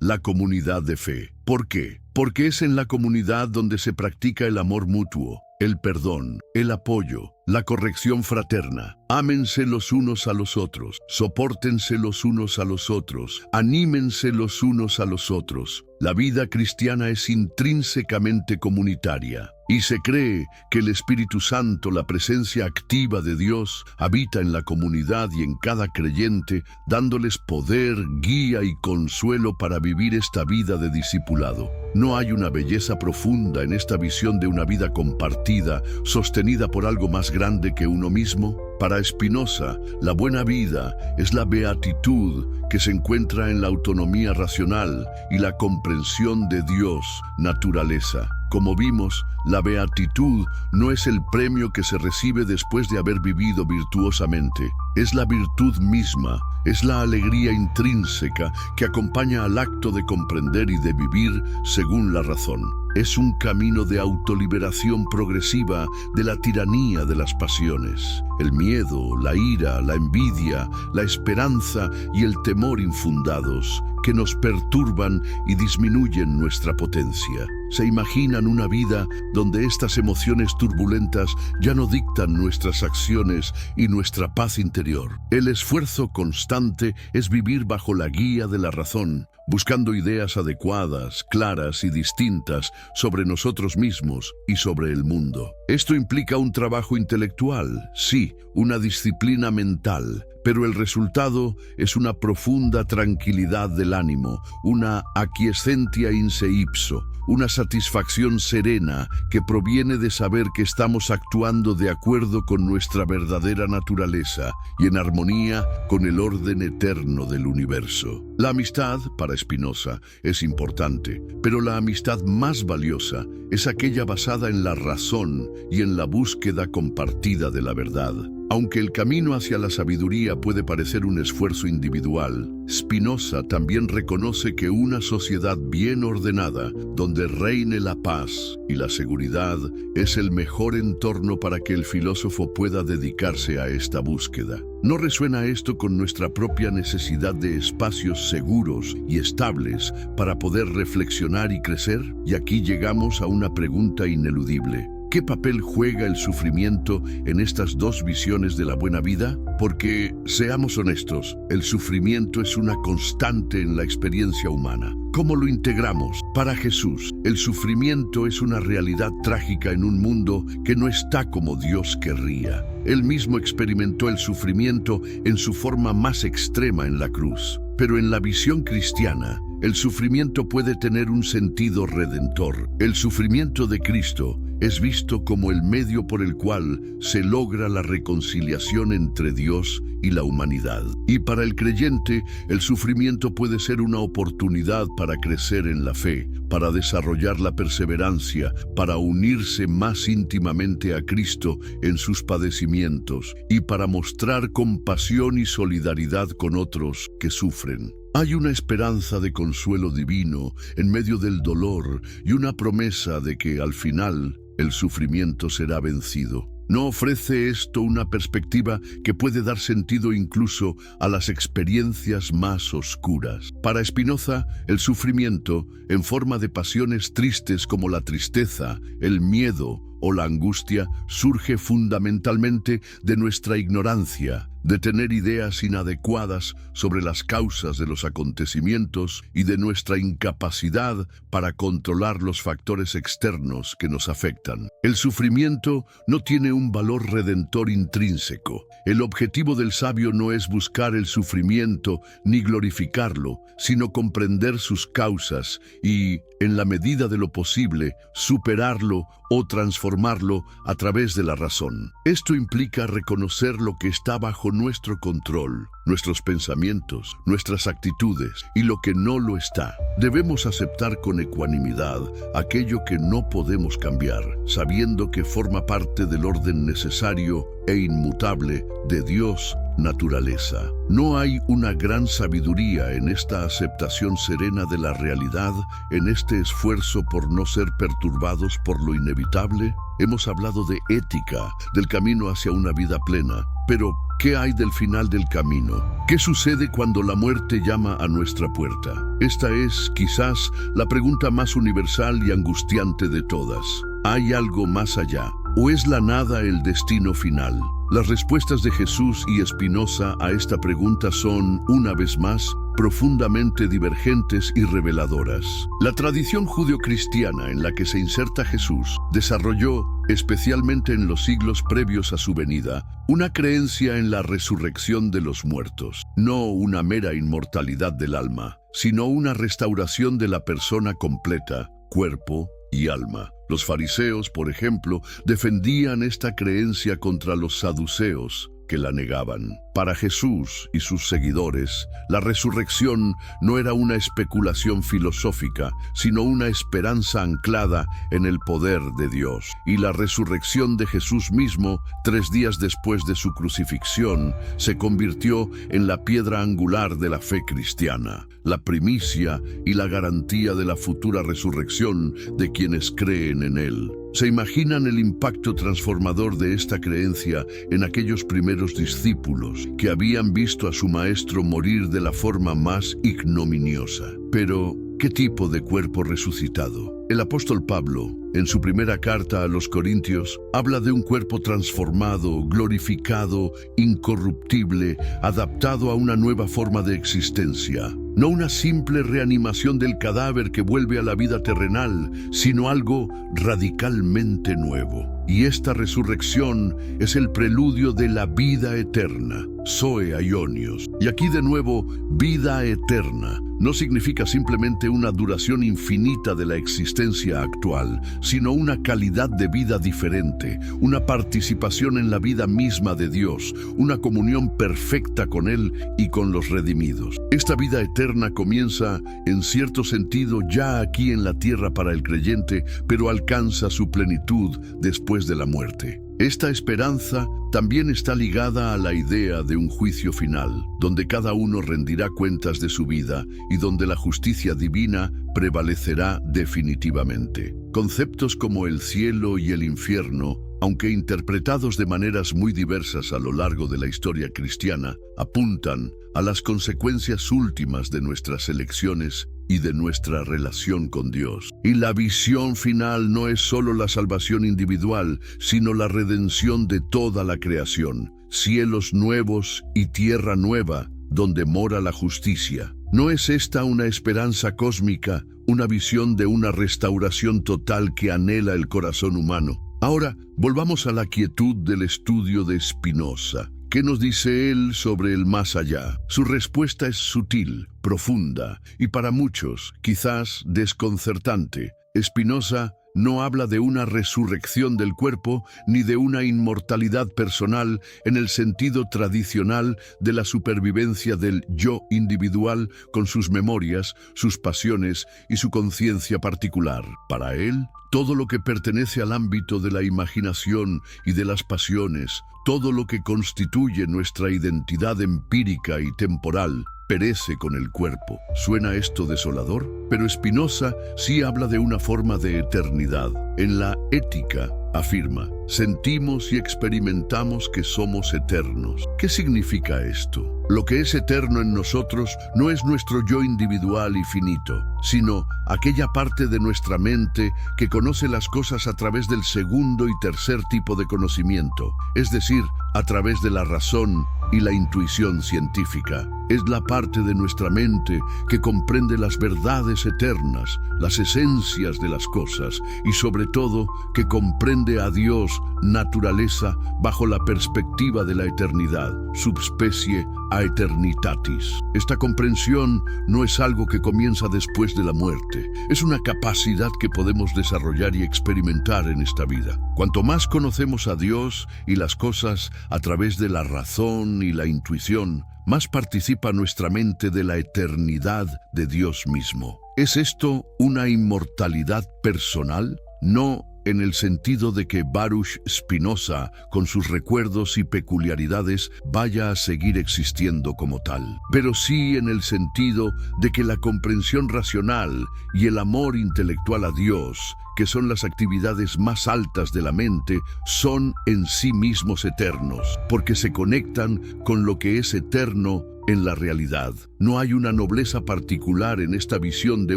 la comunidad de fe. ¿Por qué? Porque es en la comunidad donde se practica el amor mutuo, el perdón, el apoyo, la corrección fraterna. Ámense los unos a los otros, sopórtense los unos a los otros, anímense los unos a los otros. La vida cristiana es intrínsecamente comunitaria y se cree que el Espíritu Santo, la presencia activa de Dios, habita en la comunidad y en cada creyente, dándoles poder, guía y consuelo para vivir esta vida de discipulado. No hay una belleza profunda en esta visión de una vida compartida, sostenida por algo más grande que uno mismo. Para Spinoza, la buena vida es la beatitud que se encuentra en la autonomía racional y la comprensión de Dios, naturaleza. Como vimos, la beatitud no es el premio que se recibe después de haber vivido virtuosamente. Es la virtud misma, es la alegría intrínseca que acompaña al acto de comprender y de vivir según la razón. Es un camino de autoliberación progresiva de la tiranía de las pasiones. El miedo, la ira, la envidia, la esperanza y el temor infundados que nos perturban y disminuyen nuestra potencia. ¿Se imaginan una vida donde estas emociones turbulentas ya no dictan nuestras acciones y nuestra paz interior? El esfuerzo constante es vivir bajo la guía de la razón, buscando ideas adecuadas, claras y distintas sobre nosotros mismos y sobre el mundo. Esto implica un trabajo intelectual, sí, una disciplina mental, pero el resultado es una profunda tranquilidad del ánimo, una aquiescentia in se ipso, una satisfacción serena que proviene de saber que estamos actuando de acuerdo con nuestra verdadera naturaleza y en armonía con el orden eterno del universo. La amistad, para Spinoza, es importante, pero la amistad más valiosa es aquella basada en la razón y en la búsqueda compartida de la verdad. Aunque el camino hacia la sabiduría puede parecer un esfuerzo individual, Spinoza también reconoce que una sociedad bien ordenada, donde reine la paz y la seguridad, es el mejor entorno para que el filósofo pueda dedicarse a esta búsqueda. ¿No resuena esto con nuestra propia necesidad de espacios seguros y estables para poder reflexionar y crecer? Y aquí llegamos a una pregunta ineludible. ¿Qué papel juega el sufrimiento en estas dos visiones de la buena vida? Porque, seamos honestos, el sufrimiento es una constante en la experiencia humana. ¿Cómo lo integramos? Para Jesús, el sufrimiento es una realidad trágica en un mundo que no está como Dios querría. Él mismo experimentó el sufrimiento en su forma más extrema en la cruz. Pero en la visión cristiana, el sufrimiento puede tener un sentido redentor. El sufrimiento de Cristo es visto como el medio por el cual se logra la reconciliación entre Dios y la humanidad. Y para el creyente, el sufrimiento puede ser una oportunidad para crecer en la fe, para desarrollar la perseverancia, para unirse más íntimamente a Cristo en sus padecimientos y para mostrar compasión y solidaridad con otros que sufren. Hay una esperanza de consuelo divino en medio del dolor y una promesa de que al final el sufrimiento será vencido. ¿No ofrece esto una perspectiva que puede dar sentido incluso a las experiencias más oscuras? Para Spinoza, el sufrimiento, en forma de pasiones tristes como la tristeza, el miedo o la angustia, surge fundamentalmente de nuestra ignorancia, de tener ideas inadecuadas sobre las causas de los acontecimientos y de nuestra incapacidad para controlar los factores externos que nos afectan. El sufrimiento no tiene un valor redentor intrínseco. El objetivo del sabio no es buscar el sufrimiento ni glorificarlo, sino comprender sus causas y, en la medida de lo posible, superarlo o transformarlo a través de la razón. Esto implica reconocer lo que está bajo bajo nuestro control, nuestros pensamientos, nuestras actitudes y lo que no lo está. Debemos aceptar con ecuanimidad aquello que no podemos cambiar, sabiendo que forma parte del orden necesario e inmutable de Dios, naturaleza. ¿No hay una gran sabiduría en esta aceptación serena de la realidad, en este esfuerzo por no ser perturbados por lo inevitable? Hemos hablado de ética, del camino hacia una vida plena, pero ¿qué hay del final del camino? ¿Qué sucede cuando la muerte llama a nuestra puerta? Esta es, quizás, la pregunta más universal y angustiante de todas. ¿Hay algo más allá? ¿O es la nada el destino final? Las respuestas de Jesús y Spinoza a esta pregunta son, una vez más, profundamente divergentes y reveladoras. La tradición judeocristiana en la que se inserta Jesús desarrolló, especialmente en los siglos previos a su venida, una creencia en la resurrección de los muertos, no una mera inmortalidad del alma, sino una restauración de la persona completa, cuerpo y alma. Los fariseos, por ejemplo, defendían esta creencia contra los saduceos, que la negaban. Para Jesús y sus seguidores, la resurrección no era una especulación filosófica, sino una esperanza anclada en el poder de Dios. Y la resurrección de Jesús mismo, 3 días después de su crucifixión, se convirtió en la piedra angular de la fe cristiana, la primicia y la garantía de la futura resurrección de quienes creen en él. ¿Se imaginan el impacto transformador de esta creencia en aquellos primeros discípulos que habían visto a su maestro morir de la forma más ignominiosa? Pero, ¿qué tipo de cuerpo resucitado? El apóstol Pablo, en su primera carta a los Corintios, habla de un cuerpo transformado, glorificado, incorruptible, adaptado a una nueva forma de existencia. No una simple reanimación del cadáver que vuelve a la vida terrenal, sino algo radicalmente nuevo. Y esta resurrección es el preludio de la vida eterna, Zoe Aionios. Y aquí de nuevo, vida eterna no significa simplemente una duración infinita de la existencia actual, sino una calidad de vida diferente, una participación en la vida misma de Dios, una comunión perfecta con Él y con los redimidos. Esta vida eterna comienza, en cierto sentido, ya aquí en la tierra para el creyente, pero alcanza su plenitud después de la muerte. Esta esperanza también está ligada a la idea de un juicio final, donde cada uno rendirá cuentas de su vida y donde la justicia divina prevalecerá definitivamente. Conceptos como el cielo y el infierno, aunque interpretados de maneras muy diversas a lo largo de la historia cristiana, apuntan a las consecuencias últimas de nuestras elecciones y de nuestra relación con Dios. Y la visión final no es solo la salvación individual, sino la redención de toda la creación, cielos nuevos y tierra nueva, donde mora la justicia. ¿No es esta una esperanza cósmica, una visión de una restauración total que anhela el corazón humano? Ahora, volvamos a la quietud del estudio de Spinoza. ¿Qué nos dice él sobre el más allá? Su respuesta es sutil, profunda y para muchos, quizás desconcertante. Spinoza no habla de una resurrección del cuerpo ni de una inmortalidad personal en el sentido tradicional de la supervivencia del yo individual con sus memorias, sus pasiones y su conciencia particular. Para él, todo lo que pertenece al ámbito de la imaginación y de las pasiones, todo lo que constituye nuestra identidad empírica y temporal, perece con el cuerpo. ¿Suena esto desolador? Pero Spinoza sí habla de una forma de eternidad. En la Ética afirma, sentimos y experimentamos que somos eternos. ¿Qué significa esto? Lo que es eterno en nosotros no es nuestro yo individual y finito, sino aquella parte de nuestra mente que conoce las cosas a través del segundo y tercer tipo de conocimiento, es decir, a través de la razón y la intuición científica. Es la parte de nuestra mente que comprende las verdades eternas, las esencias de las cosas y sobre todo que comprende a Dios, naturaleza, bajo la perspectiva de la eternidad, subspecie aeternitatis. Esta comprensión no es algo que comienza después de la muerte, es una capacidad que podemos desarrollar y experimentar en esta vida. Cuanto más conocemos a Dios y las cosas a través de la razón y la intuición, más participa nuestra mente de la eternidad de Dios mismo. ¿Es esto una inmortalidad personal? No en el sentido de que Baruch Spinoza, con sus recuerdos y peculiaridades, vaya a seguir existiendo como tal, pero sí en el sentido de que la comprensión racional y el amor intelectual a Dios, que son las actividades más altas de la mente, son en sí mismos eternos, porque se conectan con lo que es eterno en la realidad. No hay una nobleza particular en esta visión de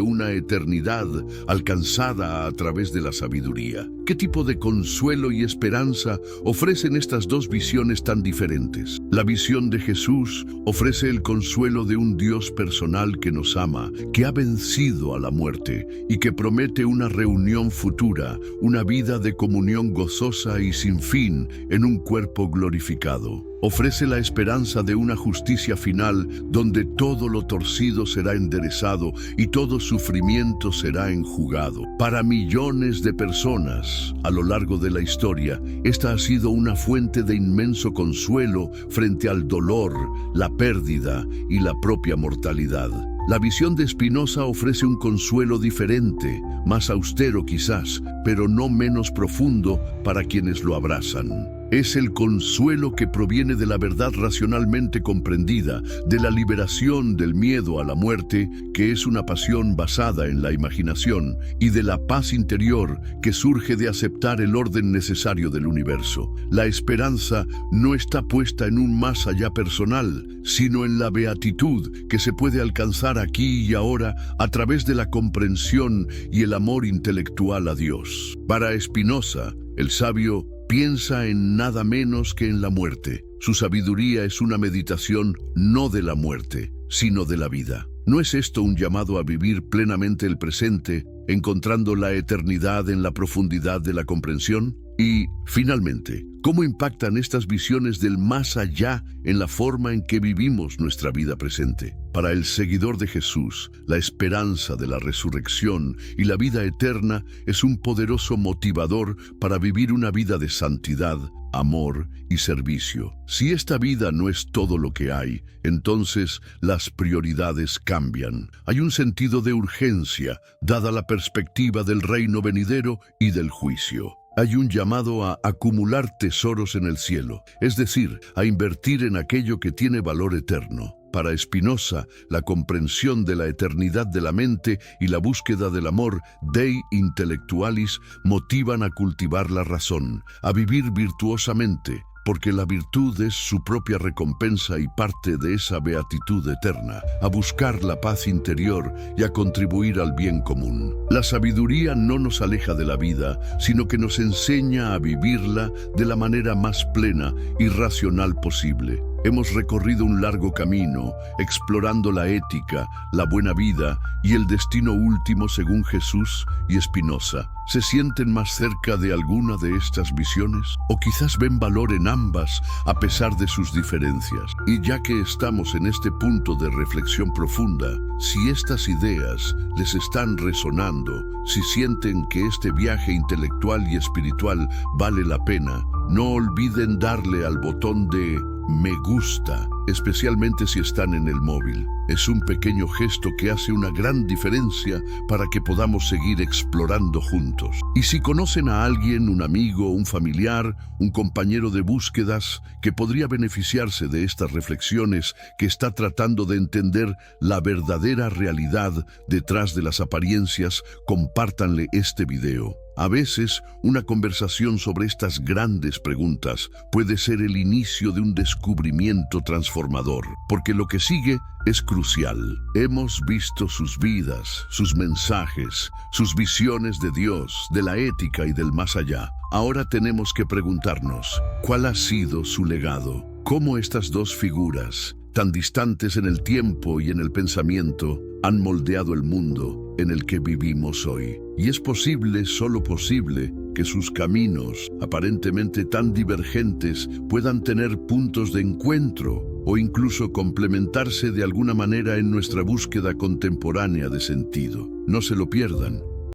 una eternidad alcanzada a través de la sabiduría. ¿Qué tipo de consuelo y esperanza ofrecen estas dos visiones tan diferentes? La visión de Jesús ofrece el consuelo de un Dios personal que nos ama, que ha vencido a la muerte y que promete una reunión futura, una vida de comunión gozosa y sin fin en un cuerpo glorificado. Ofrece la esperanza de una justicia final donde todo lo torcido será enderezado y todo sufrimiento será enjugado. Para millones de personas a lo largo de la historia, esta ha sido una fuente de inmenso consuelo frente al dolor, la pérdida y la propia mortalidad. La visión de Spinoza ofrece un consuelo diferente, más austero quizás, pero no menos profundo para quienes lo abrazan. Es el consuelo que proviene de la verdad racionalmente comprendida, de la liberación del miedo a la muerte, que es una pasión basada en la imaginación, y de la paz interior que surge de aceptar el orden necesario del universo. La esperanza no está puesta en un más allá personal, sino en la beatitud que se puede alcanzar aquí y ahora a través de la comprensión y el amor intelectual a Dios. Para Spinoza, el sabio piensa en nada menos que en la muerte. Su sabiduría es una meditación no de la muerte, sino de la vida. ¿No es esto un llamado a vivir plenamente el presente, encontrando la eternidad en la profundidad de la comprensión? Y, finalmente, ¿cómo impactan estas visiones del más allá en la forma en que vivimos nuestra vida presente? Para el seguidor de Jesús, la esperanza de la resurrección y la vida eterna es un poderoso motivador para vivir una vida de santidad, amor y servicio. Si esta vida no es todo lo que hay, entonces las prioridades cambian. Hay un sentido de urgencia, dada la perspectiva del reino venidero y del juicio. Hay un llamado a acumular tesoros en el cielo, es decir, a invertir en aquello que tiene valor eterno. Para Spinoza, la comprensión de la eternidad de la mente y la búsqueda del amor, Dei Intellectualis, motivan a cultivar la razón, a vivir virtuosamente, porque la virtud es su propia recompensa y parte de esa beatitud eterna, a buscar la paz interior y a contribuir al bien común. La sabiduría no nos aleja de la vida, sino que nos enseña a vivirla de la manera más plena y racional posible. Hemos recorrido un largo camino, explorando la ética, la buena vida y el destino último según Jesús y Spinoza. ¿Se sienten más cerca de alguna de estas visiones? ¿O quizás ven valor en ambas a pesar de sus diferencias? Y ya que estamos en este punto de reflexión profunda, si estas ideas les están resonando, si sienten que este viaje intelectual y espiritual vale la pena, no olviden darle al botón de me gusta, especialmente si están en el móvil. Es un pequeño gesto que hace una gran diferencia para que podamos seguir explorando juntos. Y si conocen a alguien, un amigo, un familiar, un compañero de búsquedas que podría beneficiarse de estas reflexiones, que está tratando de entender la verdadera realidad detrás de las apariencias, compártanle este video. A veces, una conversación sobre estas grandes preguntas puede ser el inicio de un descubrimiento transformador, porque lo que sigue es crucial. Hemos visto sus vidas, sus mensajes, sus visiones de Dios, de la ética y del más allá. Ahora tenemos que preguntarnos, ¿cuál ha sido su legado? ¿Cómo estas dos figuras, tan distantes en el tiempo y en el pensamiento, han moldeado el mundo en el que vivimos hoy? Y es posible, solo posible, que sus caminos, aparentemente tan divergentes, puedan tener puntos de encuentro o incluso complementarse de alguna manera en nuestra búsqueda contemporánea de sentido. No se lo pierdan.